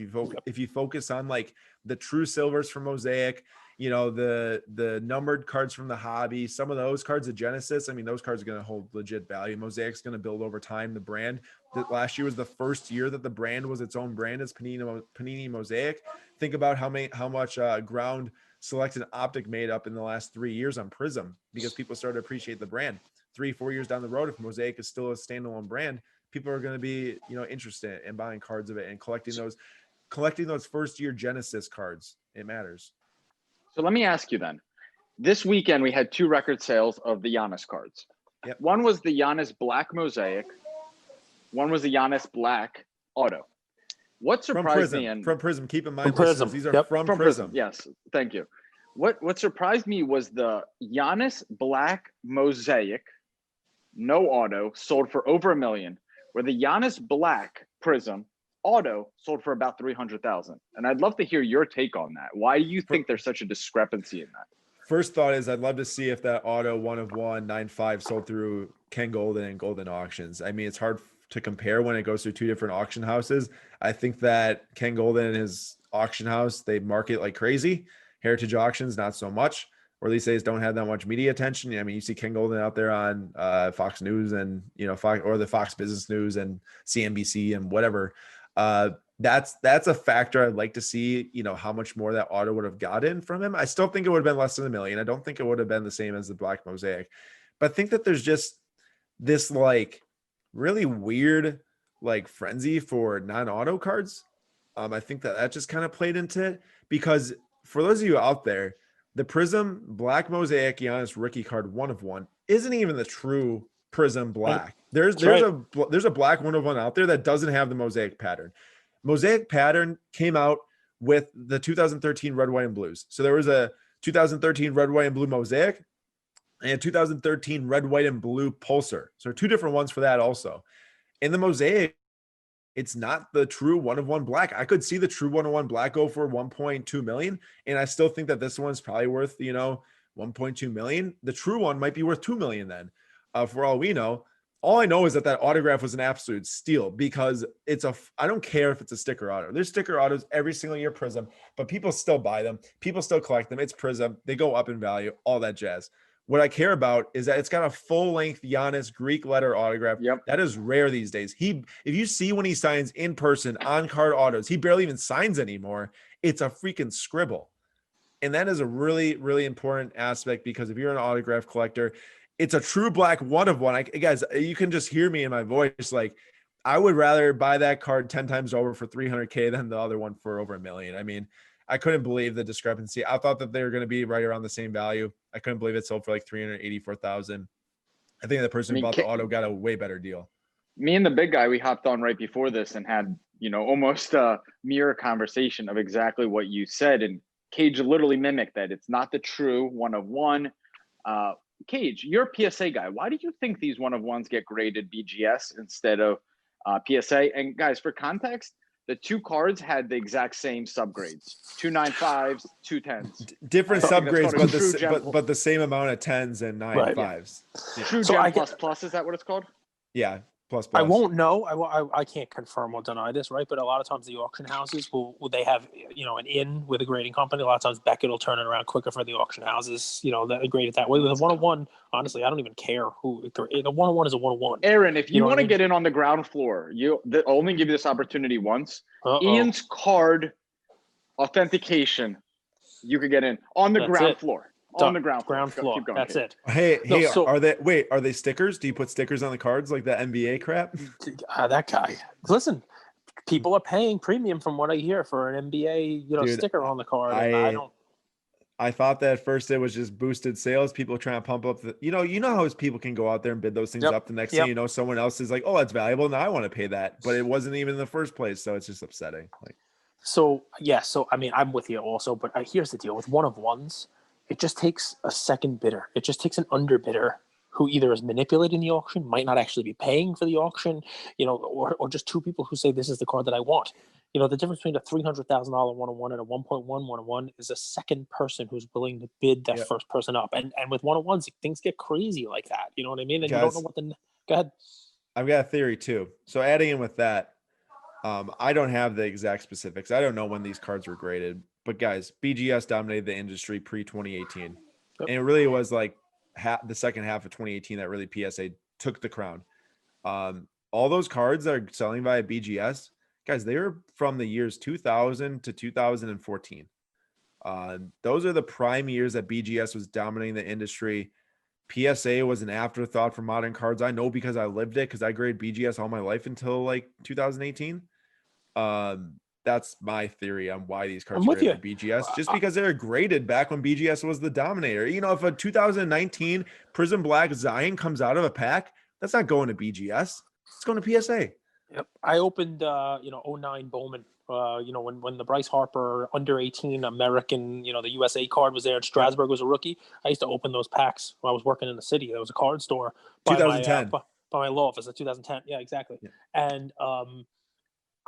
if you focus on like the true silvers from Mosaic, you know, the numbered cards from the hobby, some of those cards of Genesis, I mean, those cards are going to hold legit value. Mosaic's going to build over time. The brand that last year was the first year that the brand was its own brand as Panini Mosaic. Think about how much ground selected optic made up in the last 3 years on Prism, because people started to appreciate the brand. 3-4 years down the road, if Mosaic is still a standalone brand, people are going to be, interested in buying cards of it and collecting those first year Genesis cards. It matters. So let me ask you then. This weekend we had 2 record sales of the Giannis cards. Yep. One was the Giannis Black Mosaic. One was the Giannis Black Auto. What surprised me from Prism. Keep in mind, these are from Prism. Yes, thank you. What surprised me was the Giannis Black Mosaic, no auto, sold for over $1 million, where the Giannis Black Prism auto sold for about $300,000. And I'd love to hear your take on that. Why do you think there's such a discrepancy in that? First thought is I'd love to see if that auto 1 of 1 9.5 sold through Ken Golden and Golden Auctions. I mean, it's hard to compare when it goes through 2 different auction houses. I think that Ken Golden and his auction house, they market like crazy. Heritage Auctions, not so much, or at least they just don't have that much media attention. I mean, you see Ken Golden out there on Fox News and, Fox, or the Fox Business News and CNBC and whatever. That's a factor. I'd like to see, how much more that auto would have gotten from him. I still think it would have been less than $1 million. I don't think it would have been the same as the Black Mosaic, but I think that there's just this like really weird like frenzy for non-auto cards. I think that just kind of played into it, because for those of you out there, the Prism Black Mosaic Giannis rookie card 1 of 1 isn't even the true Prism Black. There's a Black 1 of 1 out there that doesn't have the Mosaic pattern. Mosaic pattern came out with the 2013 Red, White, and Blues. So there was a 2013 Red, White, and Blue Mosaic and a 2013 Red, White, and Blue Pulsar. So 2 different ones for that also. In the Mosaic, it's not the true 1 of 1 black. I could see the true 1 of 1 black go for 1.2 million. And I still think that this one's probably worth, 1.2 million. The true one might be worth 2 million then, for all we know. All I know is that autograph was an absolute steal, because I don't care if it's a sticker auto. There's sticker autos every single year Prism, but people still buy them. People still collect them. It's Prism. They go up in value, all that jazz. What I care about is that it's got a full-length Giannis Greek letter autograph. Yep. That is rare these days. If you see when he signs in person on card autos, he barely even signs anymore. It's a freaking scribble. And that is a really, really important aspect, because if you're an autograph collector, it's a true Black 1 of 1. Guys, you can just hear me in my voice. Like, I would rather buy that card 10 times over for $300K than the other one for over $1 million. I mean, I couldn't believe the discrepancy. I thought that they were going to be right around the same value. I couldn't believe it sold for like 384,000. I think the person who bought the auto got a way better deal. Me and the big guy, we hopped on right before this and had, almost a mirror conversation of exactly what you said. And Cage literally mimicked that. It's not the true one of one. Cage, you're a PSA guy. Why do you think these one of ones get graded BGS instead of PSA? And guys, for context, the two cards had the exact same subgrades: 295s, 210s. Different subgrades, but the same amount of 10s and 9 5s. Yeah. True Gem plus, is that what it's called? Yeah. Plus. I won't know. I can't confirm or deny this, right? But a lot of times the auction houses will they have an in with a grading company. A lot of times Beckett will turn it around quicker for the auction houses. That grade it that way. With a 101, honestly, I don't even care who the 101 is a 101. Aaron, if you want to get in on the ground floor, I'll only give you this opportunity once. Ian's card authentication, you could get in on the ground floor. On the ground floor. That's it. Hey, are they stickers? Do you put stickers on the cards like that NBA crap? That guy. Listen, people are paying premium from what I hear for an NBA, sticker on the card. I thought that at first it was just boosted sales. People trying to pump up how people can go out there and bid those things up. The next thing someone else is like, oh, that's valuable. Now I want to pay that. But it wasn't even in the first place. So it's just upsetting. I'm with you also. But here's the deal with one of ones. It just takes a second bidder. It just takes an underbidder who either is manipulating the auction, might not actually be paying for the auction, or just two people who say, this is the card that I want. The difference between a $300,000 101 and a 1.1 101 is a second person who's willing to bid that first person up. And with 101s, things get crazy like that. You know what I mean? And guys, you don't know what go ahead. I've got a theory too. So adding in with that, I don't have the exact specifics. I don't know when these cards were graded. But guys, BGS dominated the industry pre-2018. Yep. And it really was like the second half of 2018 that really PSA took the crown. All those cards that are selling via BGS, guys, they were from the years 2000 to 2014. Those are the prime years that BGS was dominating the industry. PSA was an afterthought for modern cards. I know because I lived it, because I graded BGS all my life until like 2018. That's my theory on why these cards are graded BGS, just because they were graded back when BGS was the dominator. If a 2019 Prism Black Zion comes out of a pack, that's not going to BGS. It's going to PSA. Yep. I opened, 09 Bowman, when the Bryce Harper under 18 American, the USA card was there and Strasburg was a rookie. I used to open those packs when I was working in the city. There was a card store by 2010. by my law office in 2010. Yeah, exactly. Yeah. And,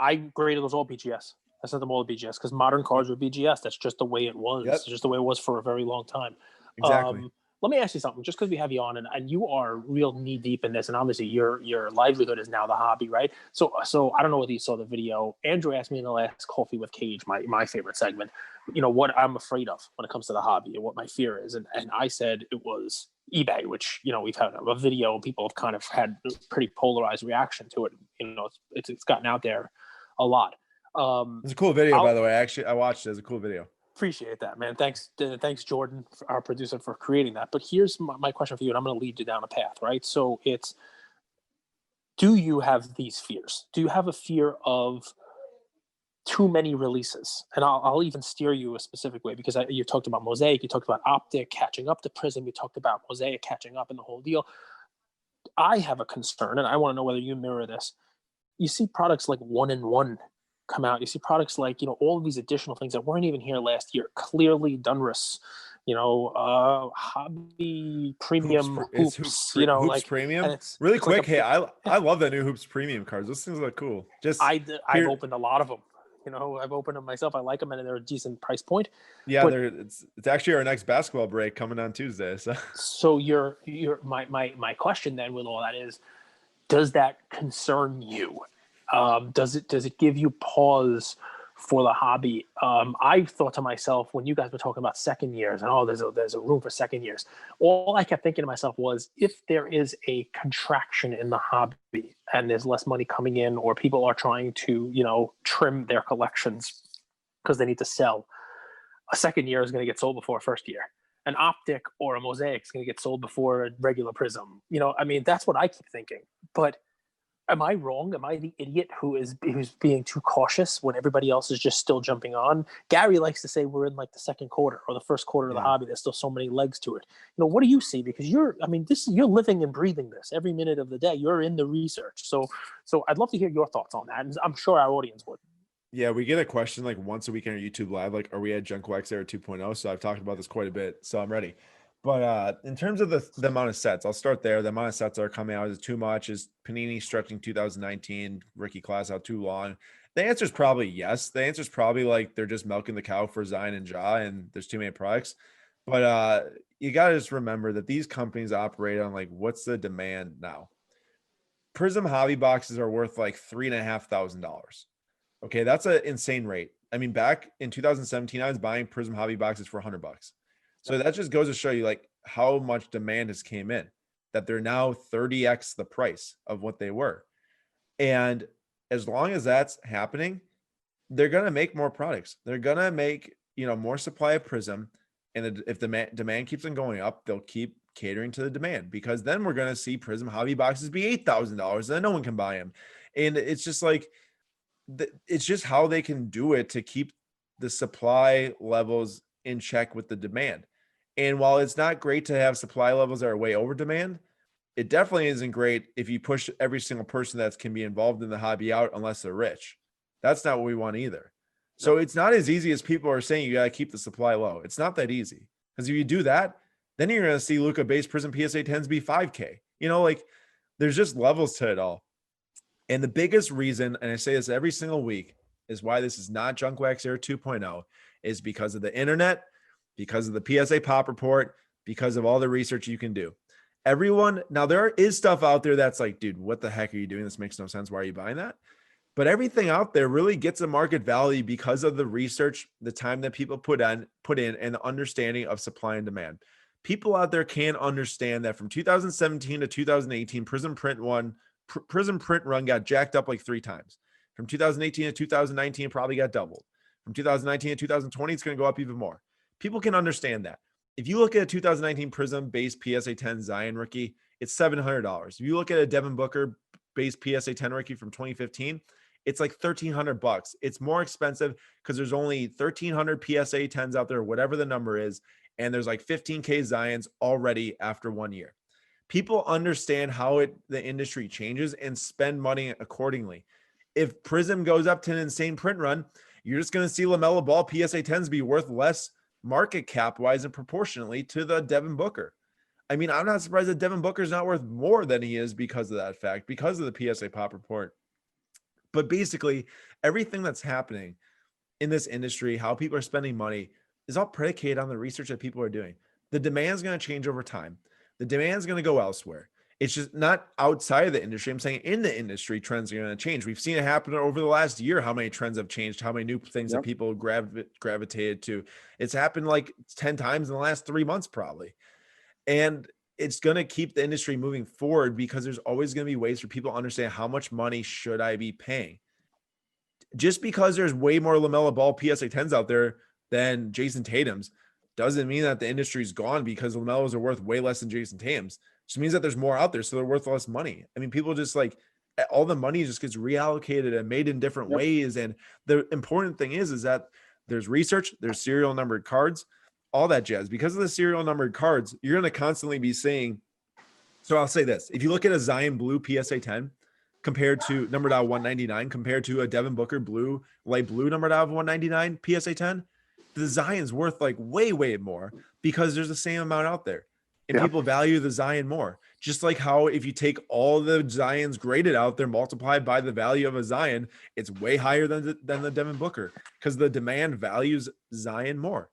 I graded those all BGS. I sent them all to BGS because modern cards were BGS. That's just the way it was. Yep. It's just the way it was for a very long time. Exactly. Let me ask you something, just because we have you on and you are real knee deep in this, and obviously your livelihood is now the hobby, right? So I don't know whether you saw the video. Andrew asked me in the last Coffee with Cage, my favorite segment, what I'm afraid of when it comes to the hobby and what my fear is. And I said it was eBay, which, we've had a video. People have kind of had a pretty polarized reaction to it. It's gotten out there a lot. It's a cool video, by the way. Actually, I watched it. It's a cool video. Appreciate that, man. Thanks, Jordan, our producer, for creating that. But here's my question for you, and I'm going to lead you down a path, right? So it's, do you have these fears? Do you have a fear of too many releases? And I'll even steer you a specific way, because you talked about Mosaic, you talked about Optic catching up to Prism, you talked about Mosaic catching up and the whole deal. I have a concern, and I want to know whether you mirror this. You see products like 1-in-1 come out. You see products like, all of these additional things that weren't even here last year. Clearly Dunrus, Hobby Premium Hoops, Hoops Premium. Really quick, I love that new Hoops Premium cards. Those things look cool. I've opened a lot of them. I've opened them myself. I like them, and they're a decent price point. Yeah, it's actually our next basketball break coming on Tuesday. So my question then with all that is, does that concern you? Does it give you pause for the hobby? I thought to myself, when you guys were talking about second years and there's a room for second years, all I kept thinking to myself was, if there is a contraction in the hobby and there's less money coming in, or people are trying to trim their collections because they need to sell, a second year is going to get sold before a first year. An Optic or a Mosaic is going to get sold before a regular Prism. That's what I keep thinking. But am I wrong? Am I the idiot who's being too cautious when everybody else is just still jumping on? Gary likes to say we're in like the second quarter or the first quarter of the hobby. There's still so many legs to it. What do you see? Because you're living and breathing this every minute of the day. You're in the research. So I'd love to hear your thoughts on that. And I'm sure our audience would. Yeah, we get a question like once a week on our YouTube live, like, are we at Junk Wax Era 2.0? So I've talked about this quite a bit, so I'm ready. But in terms of the amount of sets, I'll start there. The amount of sets that are coming out is too much. Is Panini stretching 2019 rookie class out too long? The answer is probably yes. The answer is probably like they're just milking the cow for Zion and Ja, and there's too many products. But you got to just remember that these companies operate on like what's the demand now. Prism hobby boxes are worth like $3,500. Okay, that's an insane rate. I mean, back in 2017, I was buying Prism hobby boxes for $100. So that just goes to show you like how much demand has came in, that they're now 30x the price of what they were. And as long as that's happening, they're going to make more products. They're going to make, more supply of Prism. And if the demand keeps on going up, they'll keep catering to the demand, because then we're going to see Prism hobby boxes be $8,000 and then no one can buy them. And it's just like, it's just how they can do it to keep the supply levels in check with the demand. And while it's not great to have supply levels that are way over demand, it definitely isn't great if you push every single person that can be involved in the hobby out unless they're rich. That's not what we want either. So it's not as easy as people are saying. You got to keep the supply low. It's not that easy, because if you do that, then you're going to see Luka base Prism PSA 10s be 5K. Like there's just levels to it all. And the biggest reason, and I say this every single week, is why this is not Junk Wax Era 2.0 is because of the internet, because of the PSA Pop Report, because of all the research you can do. Everyone, now there is stuff out there that's like, dude, what the heck are you doing? This makes no sense. Why are you buying that? But everything out there really gets a market value because of the research, the time that people put in, and the understanding of supply and demand. People out there can understand that from 2017 to 2018, Prism Print Run got jacked up like 3 times. From 2018 to 2019, it probably got doubled. From 2019 to 2020, it's going to go up even more. People can understand that. If you look at a 2019 Prism base PSA 10 Zion rookie, it's $700. If you look at a Devin Booker base PSA 10 rookie from 2015, it's like $1,300. It's more expensive because there's only 1,300 PSA 10s out there, whatever the number is, and there's like 15K Zions already after 1 year. People understand how the industry changes and spend money accordingly. If Prism goes up to an insane print run, you're just going to see LaMelo Ball PSA 10s be worth less market cap wise and proportionately to the Devin Booker. I mean, I'm not surprised that Devin Booker's not worth more than he is because of that fact, because of the PSA Pop Report. But basically, everything that's happening in this industry, how people are spending money, is all predicated on the research that people are doing. The demand is going to change over time. The demand is going to go elsewhere. It's just not outside of the industry. I'm saying in the industry, trends are going to change. We've seen it happen over the last year, how many trends have changed, how many new things that people gravitated to. It's happened like 10 times in the last 3 months, probably. And it's going to keep the industry moving forward because there's always going to be ways for people to understand how much money should I be paying. Just because there's way more LaMelo Ball PSA 10s out there than Jason Tatum's doesn't mean that the industry's gone because LaMelos are worth way less than Jason Tatum's. It just means that there's more out there, so they're worth less money. I mean, people just like all the money just gets reallocated and made in different ways. And the important thing is that there's research, there's serial numbered cards, all that jazz. Because of the serial numbered cards, you're going to constantly be seeing. So I'll say this: if you look at a Zion Blue PSA 10 compared to numbered out 199, compared to a Devin Booker Blue, light blue numbered out of 199 PSA 10, the Zion's worth like way more because there's the same amount out there. And people value the Zion more. Just like how if you take all the Zions graded out there, multiplied by the value of a Zion, it's way higher than the Devin Booker because the demand values Zion more.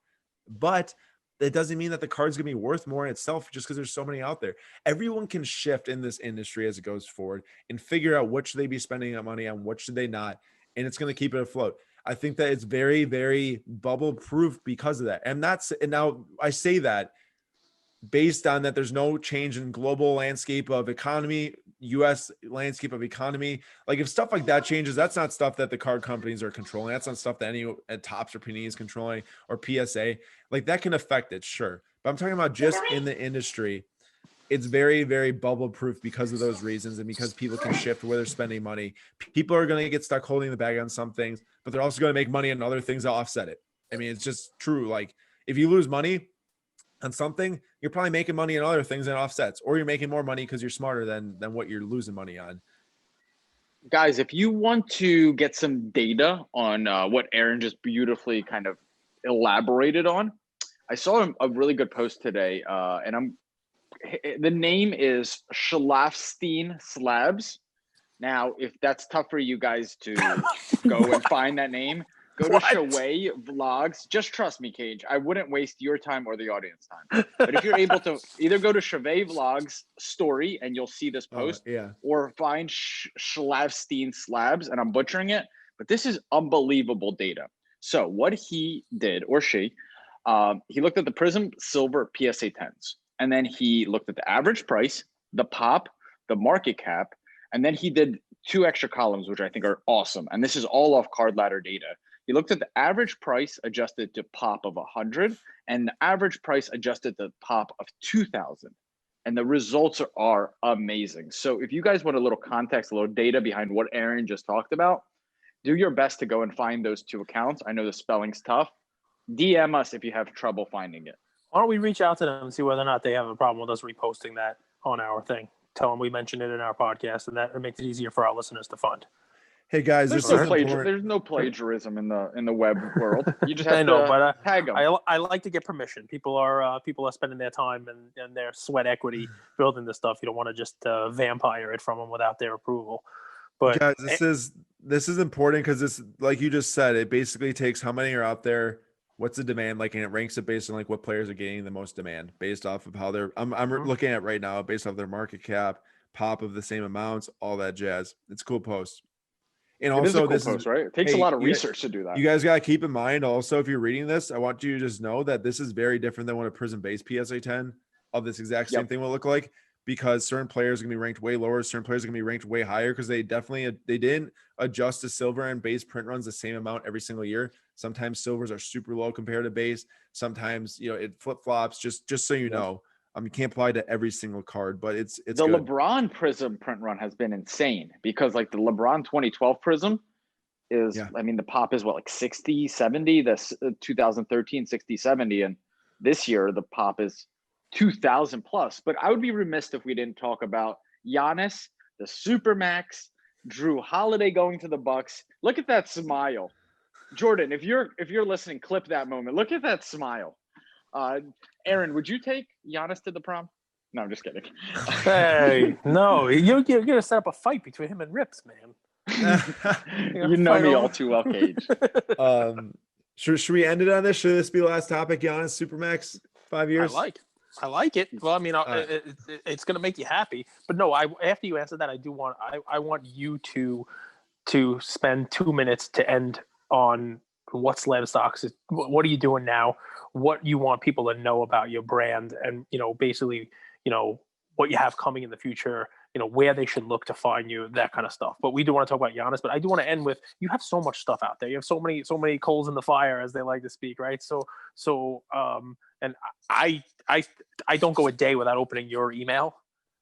But that doesn't mean that the card's going to be worth more in itself just because there's so many out there. Everyone can shift in this industry as it goes forward and figure out what should they be spending that money on, what should they not, and it's going to keep it afloat. I think that it's very, very bubble proof because of that. And now I say that based on that there's no change in global landscape of economy, U.S. landscape of economy. Like if stuff like that changes, that's not stuff that the card companies are controlling. That's not stuff that any Topps or Panini is controlling or PSA. Like that can affect it, sure. But I'm talking about just in the industry. it's very, very bubble proof because of those reasons, and because people can shift where they're spending money. People are going to get stuck holding the bag on some things, but they're also going to make money on other things to offset it. I mean, it's just true. Like if you lose money on something, you're probably making money on other things that offsets, or you're making more money because you're smarter than what you're losing money on. Guys, if you want to get some data on what Aaron just beautifully kind of elaborated on, I saw a really good post today, and the name is Slabstox Slabs. Now, if that's tough for you guys to go and find that name, go to Shaway Vlogs. Just trust me, Cage. I wouldn't waste your time or the audience time. But if you're able to either go to Shaway Vlogs story and you'll see this post, or find Slabstox Slabs, and I'm butchering it, but this is unbelievable data. So what he did, or she, he looked at the Prism Silver PSA 10s, and then he looked at the average price, the pop, the market cap, and then he did 2 extra columns, which I think are awesome. And this is all off Card Ladder data. He looked at the average price adjusted to pop of 100 and the average price adjusted to pop of 2,000. And the results are amazing. So if you guys want a little context, a little data behind what Aaron just talked about, do your best to go and find those 2 accounts. I know the spelling's tough. DM us if you have trouble finding it. Why don't we reach out to them and see whether or not they have a problem with us reposting that on our thing? Tell them we mentioned it in our podcast, and that makes it easier for our listeners to find. Hey guys, there's no plagiarism in the web world. You just have to tag them. I like to get permission. People are spending their time and their sweat equity building this stuff. You don't want to just vampire it from them without their approval. But guys, this is important because this, like you just said, it basically takes how many are out there, what's the demand like, and it ranks it based on like what players are getting the most demand based off of how they're. I'm looking at right now based off their market cap, pop of the same amounts, all that jazz. It's a cool post. And also, this is right. It takes a lot of research to do that. You guys got to keep in mind also, if you're reading this, I want you to just know that this is very different than what a Prism base PSA 10 of this exact same thing will look like, because certain players are going to be ranked way lower. Certain players are going to be ranked way higher because they didn't adjust to silver and base print runs the same amount every single year. Sometimes silvers are super low compared to base. Sometimes, it flip flops. Just so you know. You can't apply to every single card, but it's the good. LeBron Prism print run has been insane because like the LeBron 2012 Prism is, I mean, the pop is what, like 60, 70, the 2013, 60, 70. And this year the pop is 2,000 plus. But I would be remiss if we didn't talk about Giannis, the Supermax, Drew Holiday going to the Bucks. Look at that smile. Jordan, if you're listening, clip that moment. Look at that smile. Aaron, would you take Giannis to the prom? No, I'm just kidding. Hey, no, you're gonna set up a fight between him and Rips, man. You know me all too well, Cage. Should we end it on this? Should this be the last topic? Giannis Supermax 5 years. I like it. Well, I mean, it's gonna make you happy. But no, after you answer that, I want you to spend 2 minutes to end on what Slabstox is. What are you doing now? What you want people to know about your brand, and basically, what you have coming in the future, where they should look to find you, that kind of stuff. But we do want to talk about Giannis, but I do want to end with, you have so much stuff out there. You have so many coals in the fire, as they like to speak, right? And I don't go a day without opening your email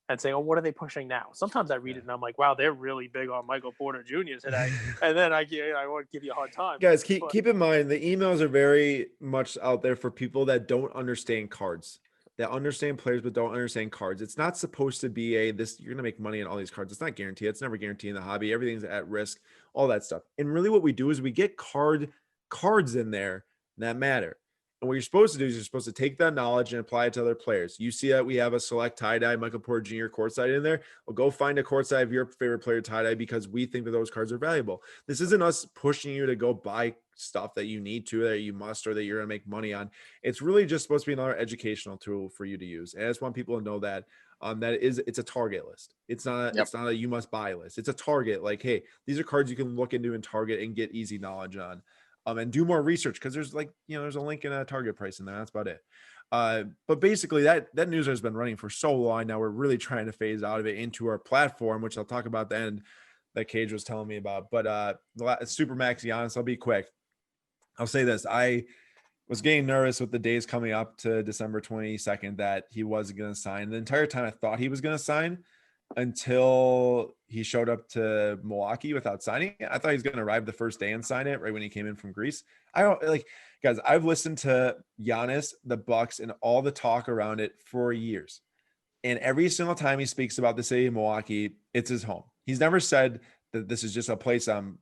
and saying, oh, what are they pushing now? Sometimes I read it and I'm like, wow, they're really big on Michael Porter Jr. today. And then I want to give you a hard time. Guys, keep in mind, the emails are very much out there for people that don't understand cards, that understand players but don't understand cards. It's not supposed to be you're going to make money on all these cards. It's not guaranteed. It's never guaranteed in the hobby. Everything's at risk, all that stuff. And really what we do is we get cards in there that matter. And what you're supposed to do is you're supposed to take that knowledge and apply it to other players. You see that we have a select tie-dye Michael Porter Jr. courtside in there. Well, go find a courtside of your favorite player tie-dye because we think that those cards are valuable. This isn't us pushing you to go buy stuff that you need to, that you must, or that you're going to make money on. It's really just supposed to be another educational tool for you to use. And I just want people to know that it's a target list. It's not a you must buy list. It's a target. Like, hey, these are cards you can look into in Target and get easy knowledge on. And do more research, because there's there's a link and a target price in there. That's about it. But basically that news has been running for so long. Now we're really trying to phase out of it into our platform, which I'll talk about then, that Cage was telling me about. But Supermax Giannis, I'll be quick. I'll say this. was getting nervous with the days coming up to December 22nd that he wasn't going to sign. The entire time I thought he was going to sign until he showed up to Milwaukee without signing. I thought he was going to arrive the first day and sign it right when he came in from Greece. I don't like, guys, I've listened to Giannis, the Bucks, and all the talk around it for years. And every single time he speaks about the city of Milwaukee, it's his home. He's never said that this is just a place I'm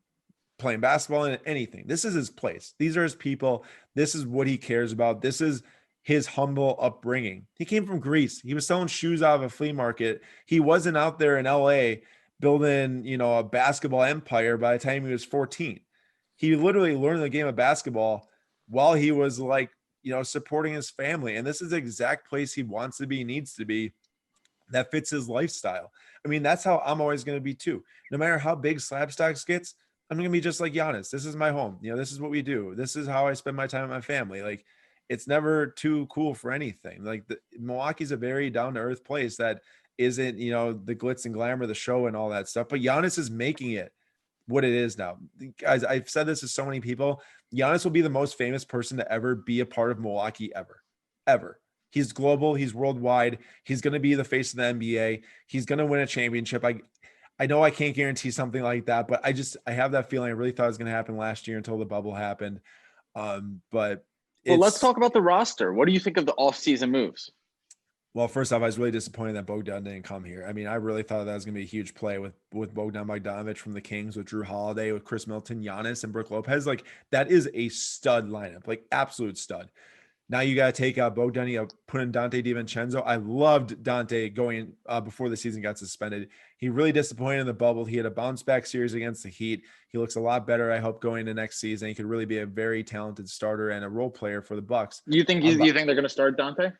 playing basketball and anything. This is his place. These are his people. This is what he cares about. This is his humble upbringing. He came from Greece. He was selling shoes out of a flea market. He wasn't out there in LA building, a basketball empire by the time he was 14. He literally learned the game of basketball while he was supporting his family. And this is the exact place he wants to be, needs to be, that fits his lifestyle. I mean, that's how I'm always going to be too. No matter how big Slabstox gets, I'm going to be just like Giannis. This is my home. This is what we do. This is how I spend my time with my family. Like, it's never too cool for anything. Like, Milwaukee's a very down to earth place that isn't, the glitz and glamour of the show and all that stuff. But Giannis is making it what it is now. Guys, I've said this to so many people. Giannis will be the most famous person to ever be a part of Milwaukee ever. He's global. He's worldwide. He's going to be the face of the NBA. He's going to win a championship. I know I can't guarantee something like that, but I have that feeling. I really thought it was going to happen last year until the bubble happened. But let's talk about the roster. What do you think of the offseason moves? Well, first off, I was really disappointed that Bogdan didn't come here. I mean, I really thought that was going to be a huge play with Bogdan Bogdanović from the Kings, with Drew Holiday, with Chris Middleton, Giannis, and Brook Lopez. Like, that is a stud lineup, like absolute stud. Now you got to take out Bogdan, you put in Dante DiVincenzo. I loved Dante going before the season got suspended. He really disappointed in the bubble. He had a bounce back series against the Heat. He looks a lot better, I hope, going into next season. He could really be a very talented starter and a role player for the Bucks. You think they're going to start Dante?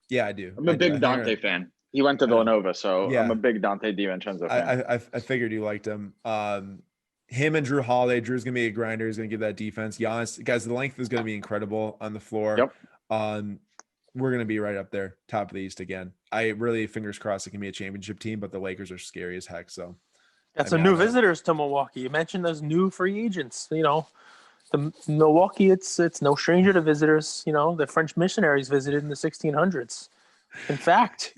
Yeah, I do. I'm a big Dante fan. He went to Villanova, so yeah. I'm a big Dante DiVincenzo fan. I figured you liked him. Him and Drew Holiday. Drew's going to be a grinder. He's going to give that defense. Giannis, guys, the length is going to be incredible on the floor. Yep. We're going to be right up there, top of the East again. I really, fingers crossed, it can be a championship team, but the Lakers are scary as heck. So that's some new visitors to Milwaukee. You mentioned those new free agents. The Milwaukee, it's no stranger to visitors. The French missionaries visited in the 1600s. In fact,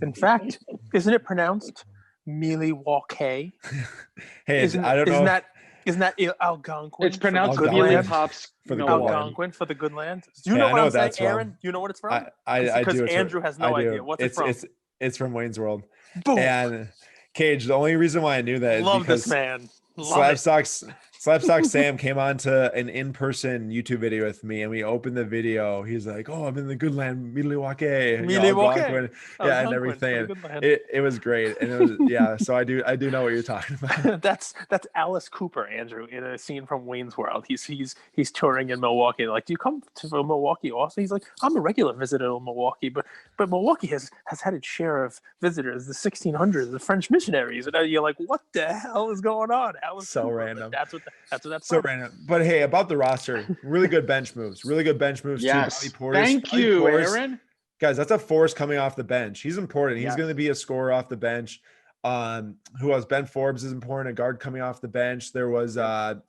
isn't it pronounced Milwaukee? Hey, I don't know. Isn't that Algonquin? It's pronounced Milwaukee for the good Algonquin for the good land. Do you know what I'm saying, Aaron? Do you know what it's from? I do. Because Andrew has no idea. What's it from? It's from Wayne's World. Boom. And Cage, the only reason why I knew that is Love because this man. Slabstox Sam came on to an in-person YouTube video with me, and we opened the video. He's like, "Oh, I'm in the good land, Milwaukee, and everything." It was great, and it was So I do know what you're talking about. That's Alice Cooper, Andrew, in a scene from Wayne's World. He's touring in Milwaukee. Like, do you come to Milwaukee often? He's like, I'm a regular visitor in Milwaukee, but Milwaukee has had its share of visitors, the 1600s, the French missionaries, and you're like, what the hell is going on? Alice so Cooper. random. That's so random. But hey, about the roster, really good bench moves. Yes. Too. Thank you, Aaron. Guys, that's a force coming off the bench. He's important. He's going to be a scorer off the bench. Who else? Ben Forbes is important, a guard coming off the bench. There was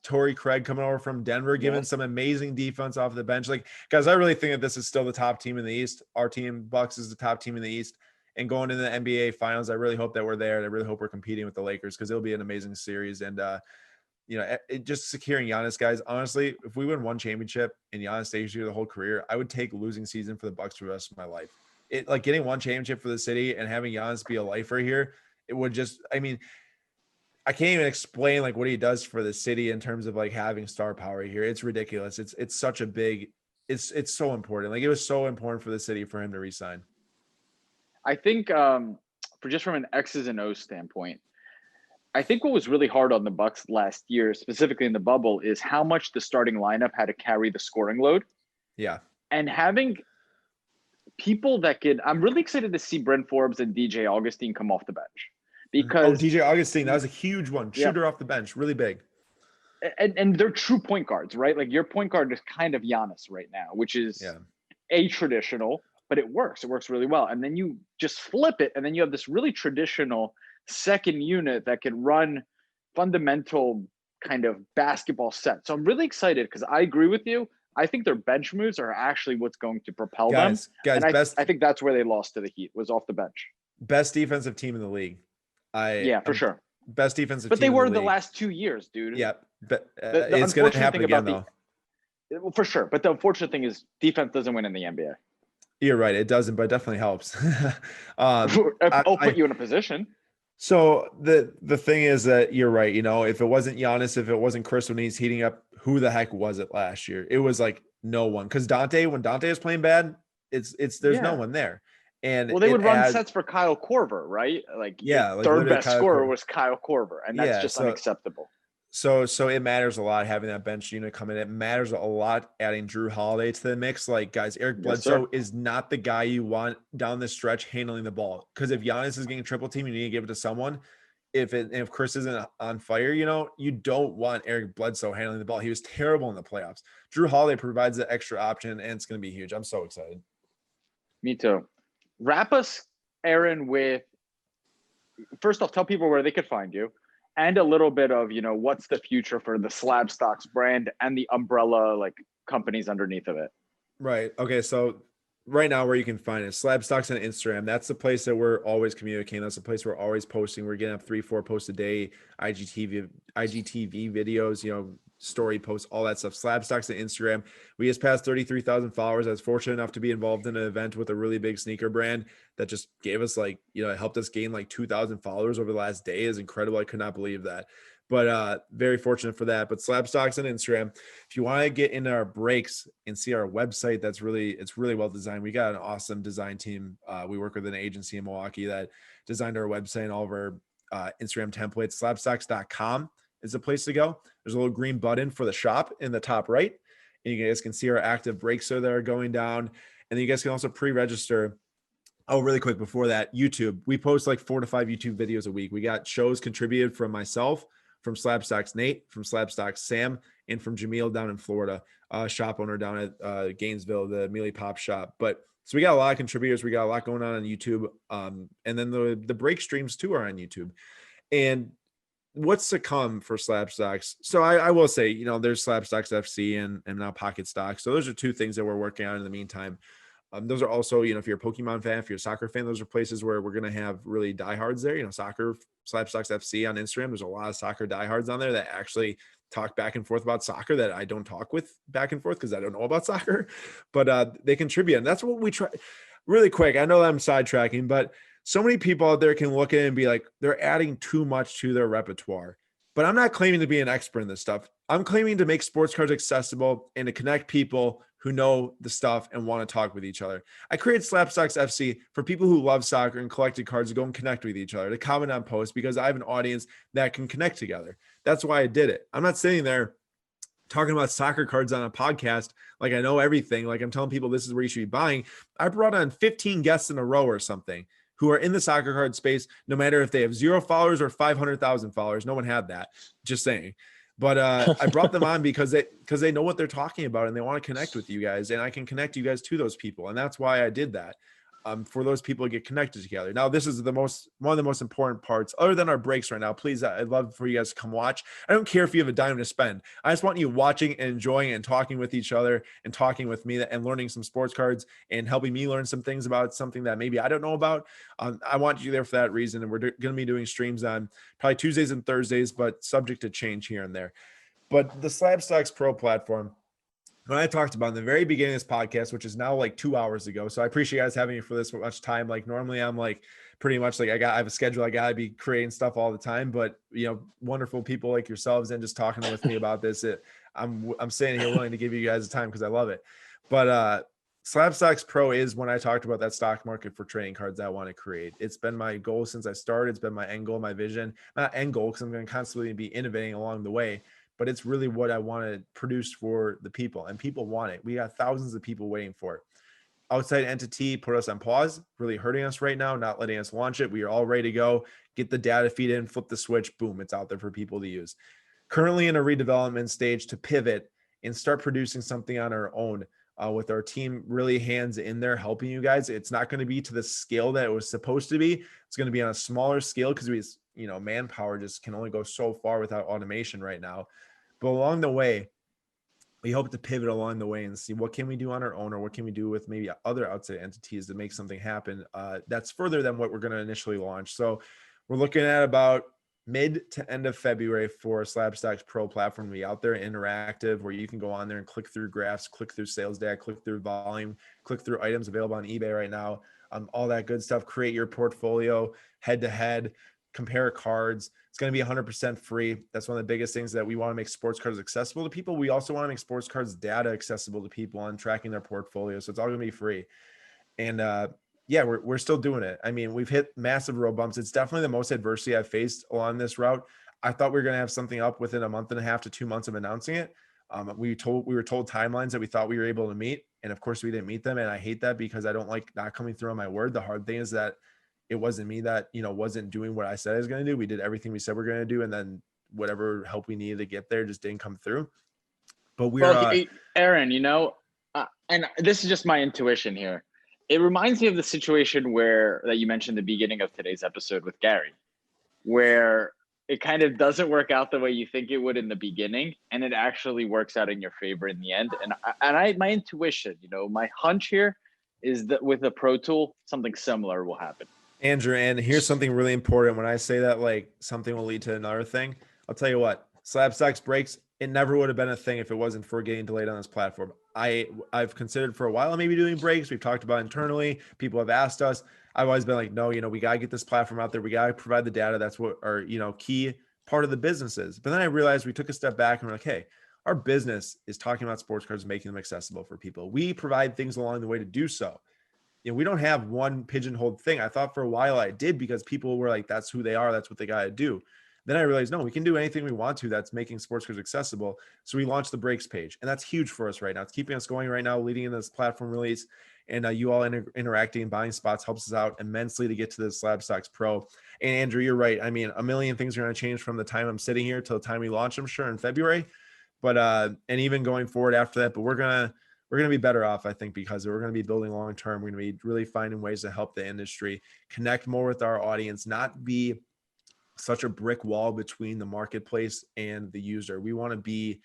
Torrey Craig coming over from Denver, giving some amazing defense off the bench. Like, guys, I really think that this is still the top team in the East. Our team, Bucks, is the top team in the East. And going into the NBA Finals, I really hope that we're there. And I really hope we're competing with the Lakers, because it'll be an amazing series. And just securing Giannis, guys. Honestly, if we win one championship and Giannis stays here the whole career, I would take losing season for the Bucks for the rest of my life. Getting one championship for the city and having Giannis be a lifer here, it would just, I can't even explain what he does for the city in terms of having star power here. It's ridiculous. It's such a big, it's so important. It was so important for the city for him to resign. I think from an X's and O's standpoint, I think what was really hard on the Bucks last year, specifically in the bubble, is how much the starting lineup had to carry the scoring load. Yeah. And having people that I'm really excited to see Brent Forbes and DJ Augustine come off the bench, because DJ Augustine, that was a huge one. Shooter off the bench, really big. And they're true point guards, right? Your point guard is kind of Giannis right now, which is a traditional, but it works. It works really well. And then you just flip it, and then you have this really traditional second unit that can run fundamental kind of basketball set. So I'm really excited, because I agree with you. I think their bench moves are actually what's going to propel Guys, them. And best I think that's where they lost to the Heat, was off the bench. best defensive team in the league. Yeah, for sure. Best defensive But team they were in the the league. last 2 years, dude. Yeah, but The it's going to unfortunate happen thing again, about though. well, for sure. But the unfortunate thing is defense doesn't win in the NBA. You're right. It doesn't, but it definitely helps. I'll put you in a position. So the thing is that you're right. You know, if it wasn't Giannis, if it wasn't Chris when he's heating up, who the heck was it last year? It was like no one. Because when Dante is playing bad, there's no one there. And well, they would run sets for Kyle Korver, right? Like third best scorer was Kyle Korver, and that's just unacceptable. So it matters a lot having that bench unit come in. It matters a lot adding Drew Holiday to the mix. Like, guys, Eric Bledsoe is not the guy you want down the stretch handling the ball. Because if Giannis is getting triple team, you need to give it to someone. If Chris isn't on fire, you don't want Eric Bledsoe handling the ball. He was terrible in the playoffs. Drew Holiday provides the extra option, and it's going to be huge. I'm so excited. Me too. Wrap us, Aaron, with first off, tell people where they could find you. And a little bit of, what's the future for the Slabstox brand and the umbrella like companies underneath of it. Right. Okay. So right now where you can find it, Slabstox on Instagram. That's the place that we're always communicating. That's the place we're always posting. We're getting up 3-4 posts a day, IGTV videos, story posts, all that stuff. Slabstox on Instagram. We just passed 33,000 followers. I was fortunate enough to be involved in an event with a really big sneaker brand that just gave us it helped us gain 2,000 followers over the last day. Is incredible. I could not believe that. But very fortunate for that. But Slabstox on Instagram. If you want to get into our breaks and see our website, it's really well designed. We got an awesome design team. We work with an agency in Milwaukee that designed our website and all of our Instagram templates. Slabstox.com is the place to go. There's a little green button for the shop in the top right. And you guys can see our active breaks that are going down. And then you guys can also pre-register. Oh, really quick before that, YouTube. We post 4 to 5 YouTube videos a week. We got shows contributed from myself, from Slabstox Nate, from Slabstox Sam, and from Jameel down in Florida, shop owner down at Gainesville, the Mealy Pop shop. So we got a lot of contributors. We got a lot going on YouTube. And then the break streams too are on YouTube. And what's to come for Slabstox? So I will say, there's Slabstox FC and now Pocket Stock. So those are two things that we're working on in the meantime. Those are also, if you're a Pokemon fan, if you're a soccer fan, those are places where we're going to have really diehards there. Soccer, Slabstox FC on Instagram. There's a lot of soccer diehards on there that actually talk back and forth about soccer that I don't talk with back and forth because I don't know about soccer, but they contribute. And that's what we try. Really quick, I know that I'm sidetracking, but so many people out there can look at it and be like, they're adding too much to their repertoire. But I'm not claiming to be an expert in this stuff. I'm claiming to make sports cards accessible and to connect people who know the stuff and want to talk with each other. I created Slabstox FC for people who love soccer and collected cards to go and connect with each other, to comment on posts, because I have an audience that can connect together. That's why I did it. I'm not sitting there talking about soccer cards on a podcast like I know everything. Like I'm telling people this is where you should be buying. I brought on 15 guests in a row or something who are in the soccer card space, no matter if they have 0 followers or 500,000 followers. No one had that, just saying. But I brought them on because they know what they're talking about and they want to connect with you guys, and I can connect you guys to those people. And that's why I did that. For those people to get connected together. Now, this is one of the most important parts, other than our breaks right now. Please, I'd love for you guys to come watch. I don't care if you have a dime to spend. I just want you watching and enjoying and talking with each other and talking with me and learning some sports cards and helping me learn some things about something that maybe I don't know about. I want you there for that reason. And we're going to be doing streams on probably Tuesdays and Thursdays, but subject to change here and there. But the Slabstox Pro platform, when I talked about in the very beginning of this podcast, which is now 2 hours ago. So I appreciate you guys having me for this much time. Normally I'm pretty much I have a schedule. I gotta be creating stuff all the time, but wonderful people like yourselves and just talking with me about this. I'm sitting here willing to give you guys the time because I love it. But Slabstox Pro is when I talked about that stock market for trading cards that I want to create. It's been my goal since I started. It's been my end goal, my vision, not end goal, because I'm going to constantly be innovating along the way. But it's really what I want to produce for the people, and people want it. We got thousands of people waiting for it. Outside entity put us on pause, really hurting us right now, not letting us launch it. We are all ready to go. Get the data feed in, flip the switch, boom, it's out there for people to use. Currently in a redevelopment stage to pivot and start producing something on our own with our team really hands in there helping you guys. It's not going to be to the scale that it was supposed to be. It's going to be on a smaller scale because manpower just can only go so far without automation right now. But along the way, we hope to pivot along the way and see what can we do on our own, or what can we do with maybe other outside entities to make something happen that's further than what we're going to initially launch. So we're looking at about mid to end of February for Slabstox Pro platform to be out there, interactive, where you can go on there and click through graphs, click through sales data, click through volume, click through items available on eBay right now, all that good stuff. Create your portfolio head to head, compare cards. It's going to be 100% free. That's one of the biggest things, that we want to make sports cards accessible to people. We also want to make sports cards data accessible to people on tracking their portfolio. So it's all going to be free. And yeah, we're still doing it. I mean, we've hit massive road bumps. It's definitely the most adversity I've faced along this route. I thought we were going to have something up within a month and a half to 2 months of announcing it. We were told timelines that we thought we were able to meet. And of course we didn't meet them. And I hate that, because I don't like not coming through on my word. The hard thing is that it wasn't me that, wasn't doing what I said I was going to do. We did everything we said we're going to do. And then whatever help we needed to get there just didn't come through. But Aaron, and this is just my intuition here. It reminds me of the situation that you mentioned at the beginning of today's episode with Gary, where it kind of doesn't work out the way you think it would in the beginning, and it actually works out in your favor in the end. And my intuition, my hunch here is that with a Pro Tool, something similar will happen. Andrew, and here's something really important. When I say that, like, something will lead to another thing, I'll tell you what, Slabstox breaks, it never would have been a thing if it wasn't for getting delayed on this platform. I've considered for a while maybe doing breaks. We've talked about internally. People have asked us. I've always been like, no, we got to get this platform out there. We got to provide the data. That's what our, key part of the business is. But then I realized we took a step back and we're like, hey, our business is talking about sports cards, making them accessible for people. We provide things along the way to do so. We don't have one pigeonholed thing. I thought for a while I did, because people were like, that's who they are. That's what they got to do. Then I realized, no, we can do anything we want to that's making sports cards accessible. So we launched the breaks page, and that's huge for us right now. It's keeping us going right now, leading in this platform release, and you all interacting and buying spots helps us out immensely to get to the Slabstox Pro. And Andrew, you're right. I mean, a million things are going to change from the time I'm sitting here till the time we launch, I'm sure, in February. But and even going forward after that, but we're gonna be better off, I think, because we're going to be building long term. We're going to be really finding ways to help the industry connect more with our audience, not be such a brick wall between the marketplace and the user. We want to be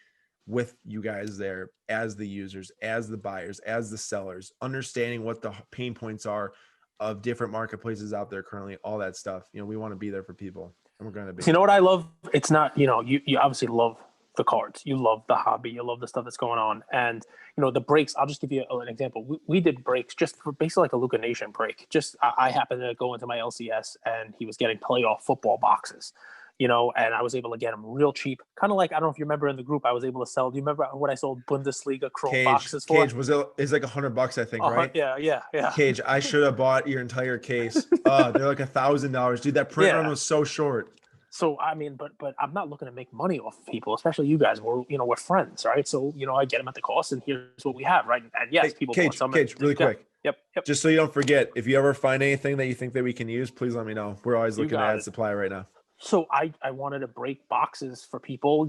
with you guys there as the users, as the buyers, as the sellers, understanding what the pain points are of different marketplaces out there currently, all that stuff. We want to be there for people, and we're going to be. So you know what I love? It's not, you obviously love the cards. You love the hobby. You love the stuff that's going on. And, the breaks, I'll just give you an example. We did breaks just for basically like a Luka Nation break. Just, I happened to go into my LCS and he was getting playoff football boxes, and I was able to get them real cheap. Kind of like, I don't know if you remember in the group, I was able to sell. Do you remember what I sold Bundesliga Chrome boxes for? Cage, it's like $100, I think, right? Yeah. Cage, I should have bought your entire case. They're like $1,000. Dude, that print run was so short. So, I mean, but I'm not looking to make money off of people, especially you guys. We're friends, right? So, I get them at the cost, and here's what we have, right? And yes, people want some. Cage, really quick. Yep. Just so you don't forget, if you ever find anything that you think that we can use, please let me know. We're always looking to add supply right now. So I wanted to break boxes for people,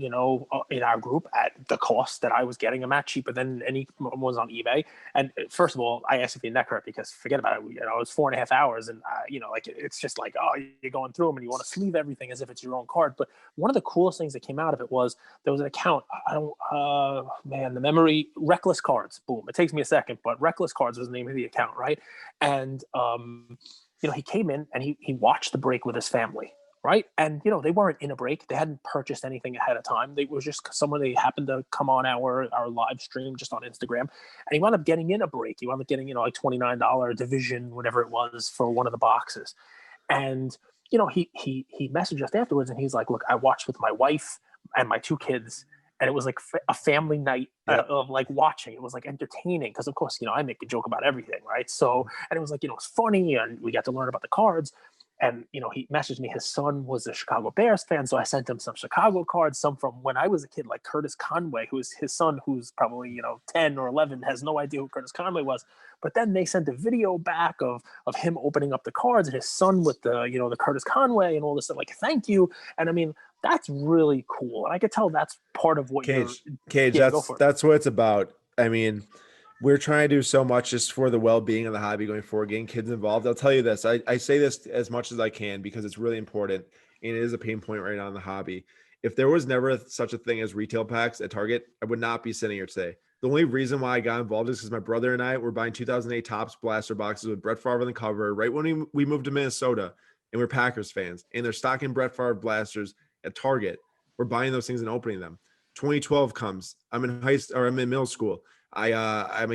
in our group at the cost that I was getting them at, cheaper than any ones on eBay. And first of all, I asked if your neck hurt, because forget about it. It was 4.5 hours, and it's just like, oh, you're going through them and you want to sleeve everything as if it's your own card. But one of the coolest things that came out of it was there was an account. The memory, Reckless Cards. Boom. It takes me a second, but Reckless Cards was the name of the account, right? And he came in and he watched the break with his family. Right. And, they weren't in a break. They hadn't purchased anything ahead of time. They were just someone, they happened to come on our live stream just on Instagram. And he wound up getting in a break. He wound up getting, like $29 division, whatever it was, for one of the boxes. And, he messaged us afterwards and he's like, look, I watched with my wife and my 2 kids. And it was like a family night of like watching. It was like entertaining because, of course, I make a joke about everything. Right. So, and it was like, it's funny and we got to learn about the cards. And, he messaged me, his son was a Chicago Bears fan. So I sent him some Chicago cards, some from when I was a kid, like Curtis Conway, who's his son, who's probably, 10 or 11, has no idea who Curtis Conway was. But then they sent a video back of him opening up the cards and his son with the, the Curtis Conway and all this stuff, like, thank you. And I mean, that's really cool. And I could tell that's part of what Cage, that's what it's about. I mean, we're trying to do so much just for the well-being of the hobby going forward, getting kids involved. I'll tell you this. I say this as much as I can because it's really important, and it is a pain point right now in the hobby. if there was never such a thing as retail packs at Target, I would not be sitting here today. The only reason why I got involved is because my brother and I were buying 2008 Topps blaster boxes with Brett Favre on the cover right when we moved to Minnesota, and we're Packers fans, and they're stocking Brett Favre blasters at Target. We're buying those things and opening them. 2012 comes. I'm in middle school. I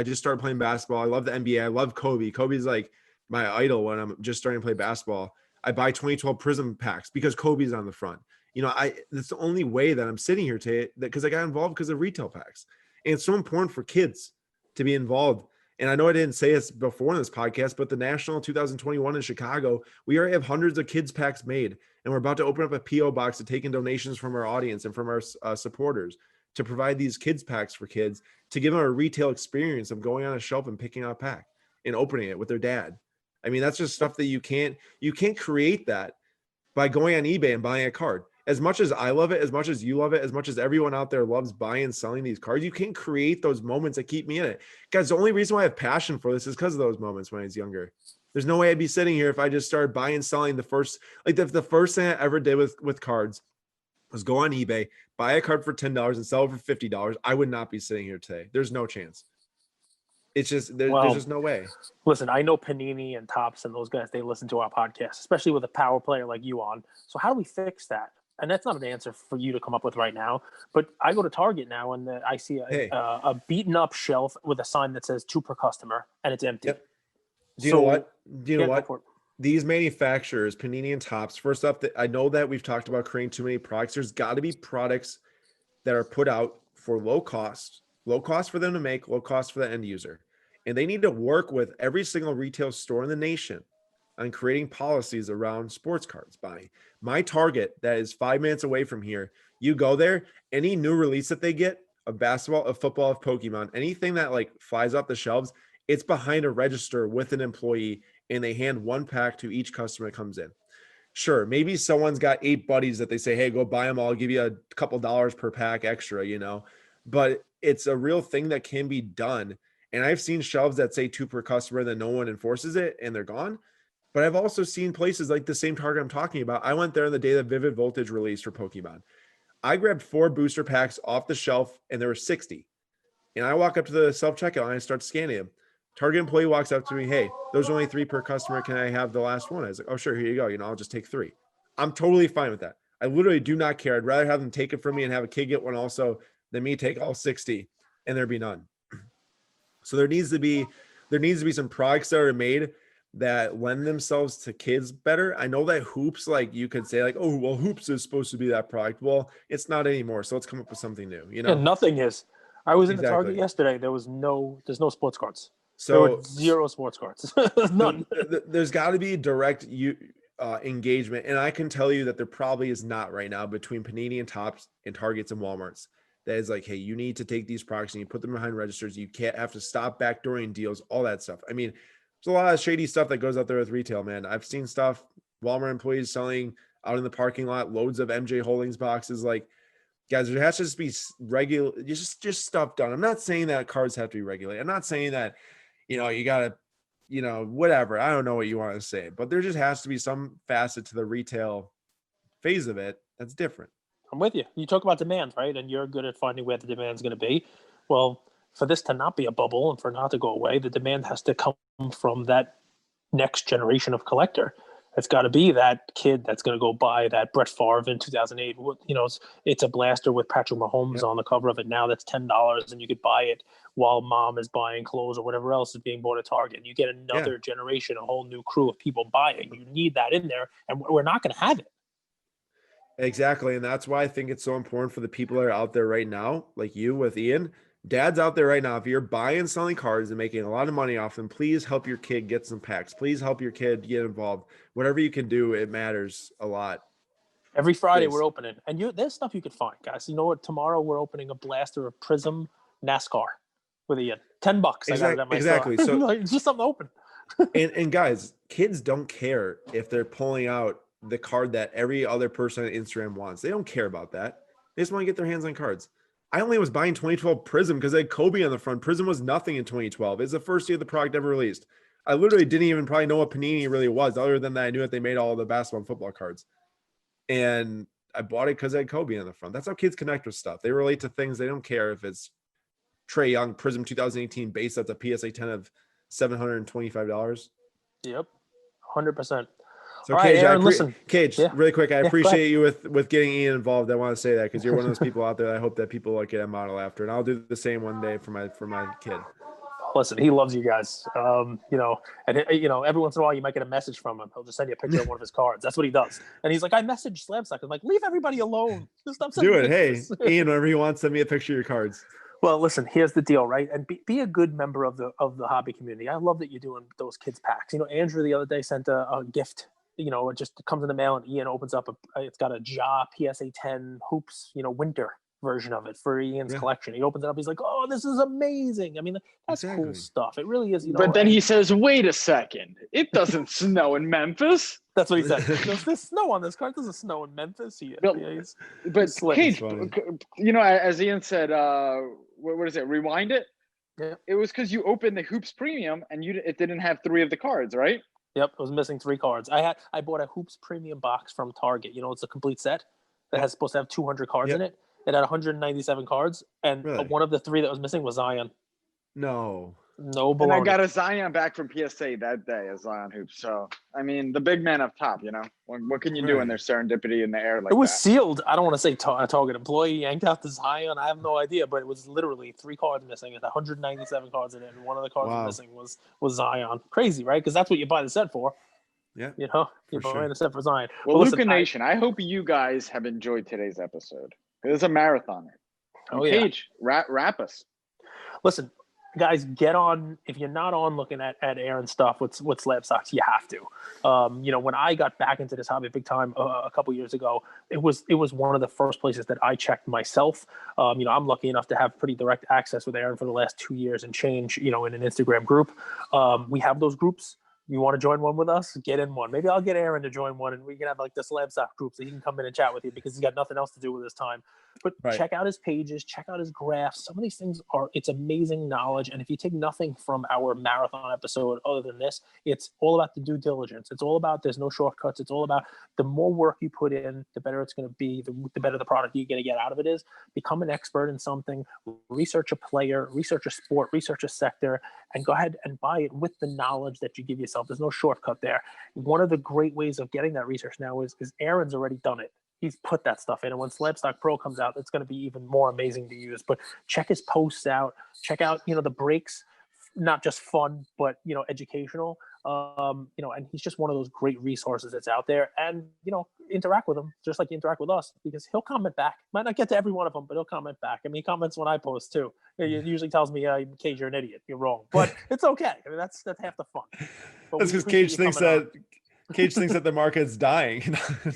just started playing basketball. I love the NBA. I love Kobe. Kobe's like my idol when I'm just starting to play basketball. I buy 2012 Prism packs because Kobe's on the front. That's the only way that I'm sitting here today, because I got involved because of retail packs. And it's so important for kids to be involved. And I know I didn't say this before in this podcast, but the National 2021 in Chicago, we already have hundreds of kids packs made. And we're about to open up a P.O. box to take in donations from our audience and from our supporters to provide these kids packs for kids, to give them a retail experience of going on a shelf and picking out a pack and opening it with their dad. I mean, that's just stuff that you can't create that by going on eBay and buying a card. As much as I love it, as much as you love it, as much as everyone out there loves buying and selling these cards, you can't create those moments that keep me in it. Guys, the only reason why I have passion for this is because of those moments when I was younger. There's no way I'd be sitting here if I just started buying and selling the first thing I ever did with cards was go on eBay, buy a card for $10 and sell it for $50. I would not be sitting here today. There's no chance. It's just, there's just no way. Listen, I know Panini and Topps and those guys, they listen to our podcast, especially with a power player like you on. So how do we fix that? And that's not an answer for you to come up with right now. But I go to Target now and I see a beaten up shelf with a sign that says 2 per customer, and it's empty. Yep. Do you know what? These manufacturers, Panini and Topps, first off, I know that we've talked about creating too many products. There's got to be products that are put out for low cost for them to make, low cost for the end user. And they need to work with every single retail store in the nation on creating policies around sports cards buying. My Target that is 5 minutes away from here, you go there, any new release that they get of basketball, of football, of Pokemon, anything that like flies off the shelves, it's behind a register with an employee, and they hand 1 pack to each customer that comes in. Sure, maybe someone's got 8 buddies that they say, hey, go buy them all. I'll give you a couple dollars per pack extra, but it's a real thing that can be done. And I've seen shelves that say 2 per customer that no one enforces it and they're gone. But I've also seen places like the same Target I'm talking about. I went there on the day that Vivid Voltage released for Pokemon. I grabbed 4 booster packs off the shelf and there were 60. And I walk up to the self-checkout and I start scanning them. Target employee walks up to me, hey, those are only 3 per customer. Can I have the last one? I was like, oh, sure, here you go. I'll just take 3. I'm totally fine with that. I literally do not care. I'd rather have them take it from me and have a kid get one also than me take all 60 and there be none. So there needs to be some products that are made that lend themselves to kids better. I know that hoops, like you could say like, oh, well, hoops is supposed to be that product. Well, it's not anymore. So let's come up with something new, Yeah, nothing is. I was in the Target yesterday. There's no sports cards. So there were 0 sports cards. None. There's got to be direct engagement. And I can tell you that there probably is not right now between Panini and Topps and Targets and Walmarts. That is like, hey, you need to take these products and you put them behind registers. You can't have to stop backdooring deals, all that stuff. I mean, there's a lot of shady stuff that goes out there with retail, man. I've seen stuff, Walmart employees selling out in the parking lot, loads of MJ Holdings boxes. Like, guys, there has to just be regular, just stuff done. I'm not saying that cards have to be regulated. I'm not saying that, you got to, whatever. I don't know what you want to say, but there just has to be some facet to the retail phase of it that's different. I'm with you. You talk about demand, right? And you're good at finding where the demand is going to be. Well, for this to not be a bubble and for not to go away, the demand has to come from that next generation of collector. It's got to be that kid that's going to go buy that Brett Favre in 2008. It's a blaster with Patrick Mahomes on the cover of it now. That's $10, and you could buy it while mom is buying clothes or whatever else is being bought at Target. You get another generation, a whole new crew of people buying. You need that in there, and we're not going to have it. Exactly. And that's why I think it's so important for the people that are out there right now, like you with Ian. Dad's out there right now. If you're buying and selling cards and making a lot of money off them, please help your kid get some packs. Please help your kid get involved. Whatever you can do, it matters a lot. Every Friday we're opening. And there's stuff you could find, guys. You know what? Tomorrow we're opening a blaster of Prism NASCAR with Ian. $10. I got it at my exactly. store. So it's just something open. and guys, kids don't care if they're pulling out the card that every other person on Instagram wants. They don't care about that. They just want to get their hands on cards. I only was buying 2012 Prism because they had Kobe on the front. Prism was nothing in 2012. It's the first year the product ever released. I literally didn't even probably know what Panini really was, other than that I knew that they made all the basketball and football cards. And I bought it because I had Kobe on the front. That's how kids connect with stuff. They relate to things. They don't care if it's Trae Young Prism 2018 base that's a PSA 10 of $725. Yep, 100%. So, all Cage, right, Aaron, listen. Cage, Yeah. really quick, I Yeah, appreciate you with getting Ian involved. I want to say that because you're one of those people out there that I hope that people like get a model after, and I'll do the same one day for my kid. Listen, he loves you guys. And every once in a while you might get a message from him. He'll just send you a picture of one of his cards. That's what he does. And he's like, I messaged Slabstox. I'm like, leave everybody alone. Just stop sending Do it. pictures. Hey, Ian, whenever you want, send me a picture of your cards. Well, listen, here's the deal, right? And be a good member of the hobby community. I love that you're doing those kids packs. Andrew the other day sent a gift. It just comes in the mail and Ian opens up it's got a Ja PSA 10 hoops, winter version of it for Ian's collection. He opens it up. He's like, oh, this is amazing. I mean, that's cool stuff. It really is. But then he says, wait a second. It doesn't snow in Memphis. That's what he said. There's snow on this card. There's snow in Memphis. But Cage, as Ian said, what is it? Rewind it. Yeah. It was because you opened the Hoops Premium and it didn't have 3 of the cards, right? Yep, it was missing 3 cards. I bought a Hoops Premium box from Target. It's a complete set that has supposed to have 200 cards in it. It had 197 cards, and one of the 3 that was missing was Zion. No baloney. And I got a Zion back from PSA that day, a Zion hoop. So, I mean, the big man up top, what can you do when there's serendipity in the air like that? It was sealed. I don't want to say a Target employee yanked out the Zion. I have no idea, but it was literally 3 cards missing. It had 197 cards in it, and one of the cards missing was Zion. Crazy, right? Because that's what you buy the set for. Yeah. You're buying the set for Zion. Well, Luka Nation, I hope you guys have enjoyed today's episode. It's a marathoner. Cage, wrap us. Listen, guys, get on. If you're not on looking at Aaron's stuff with Slabstox, you have to. When I got back into this hobby big time a couple years ago, it was one of the first places that I checked myself. I'm lucky enough to have pretty direct access with Aaron for the last 2 years and change, in an Instagram group. We have those groups. You want to join one with us? Get in one. Maybe I'll get Aaron to join one, and we can have like the Slabstox group so he can come in and chat with you because he's got nothing else to do with his time. But check out his pages, check out his graphs. Some of these things it's amazing knowledge. And if you take nothing from our marathon episode other than this, it's all about the due diligence. It's all about there's no shortcuts. It's all about the more work you put in, the better it's going to be, the better the product you're going to get out of it is. Become an expert in something, research a player, research a sport, research a sector, and go ahead and buy it with the knowledge that you give yourself. There's no shortcut there. One of the great ways of getting that research now is Aaron's already done it. He's put that stuff in. And when Slabstox Pro comes out, it's going to be even more amazing to use. But check his posts out. Check out, the breaks, not just fun, but, educational. And he's just one of those great resources that's out there. And, interact with him just like you interact with us because he'll comment back. Might not get to every one of them, but he'll comment back. I mean, he comments when I post too. He usually tells me, Cage, you're an idiot. You're wrong. But it's okay. I mean, that's half the fun. But that's because Cage thinks that the market's dying.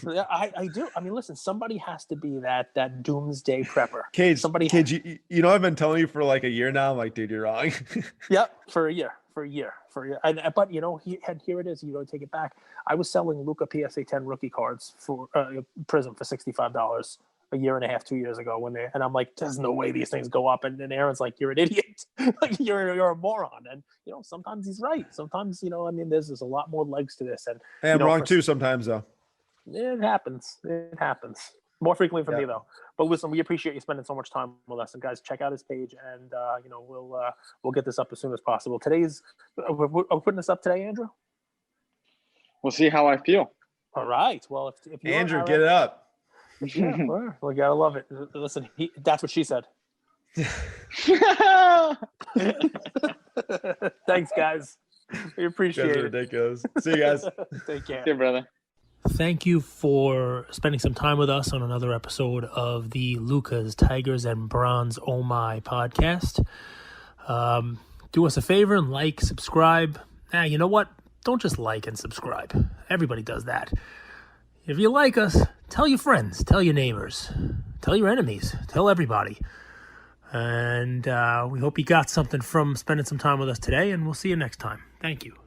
Yeah, I do. I mean, listen, somebody has to be that doomsday prepper. Cage, I've been telling you for like a year now. I'm like, dude, you're wrong. Yep, for a year. But here it is. You don't take it back. I was selling Luka PSA 10 rookie cards for Prism for $65 a year and a half, 2 years ago and I'm like, there's no way these things go up. And then Aaron's like, you're an idiot. Like you're a moron. And sometimes he's right. Sometimes, there's a lot more legs to this. And I'm wrong too sometimes though. It happens. More frequently for me though. But listen, we appreciate you spending so much time with us. And guys, check out his page and we'll get this up as soon as possible. We're putting this up today, Andrew? We'll see how I feel. All right. Well, if you Andrew, get it up. Yeah, we gotta love it. Listen, that's what she said. Thanks, guys. We appreciate it. Ridiculous. See you guys. Take care. See you, brother. Thank you for spending some time with us on another episode of the Lucas, Tigers, and Bronze Oh My podcast. Do us a favor and like, subscribe. You know what? Don't just like and subscribe. Everybody does that. If you like us, tell your friends, tell your neighbors, tell your enemies, tell everybody. And we hope you got something from spending some time with us today, and we'll see you next time. Thank you.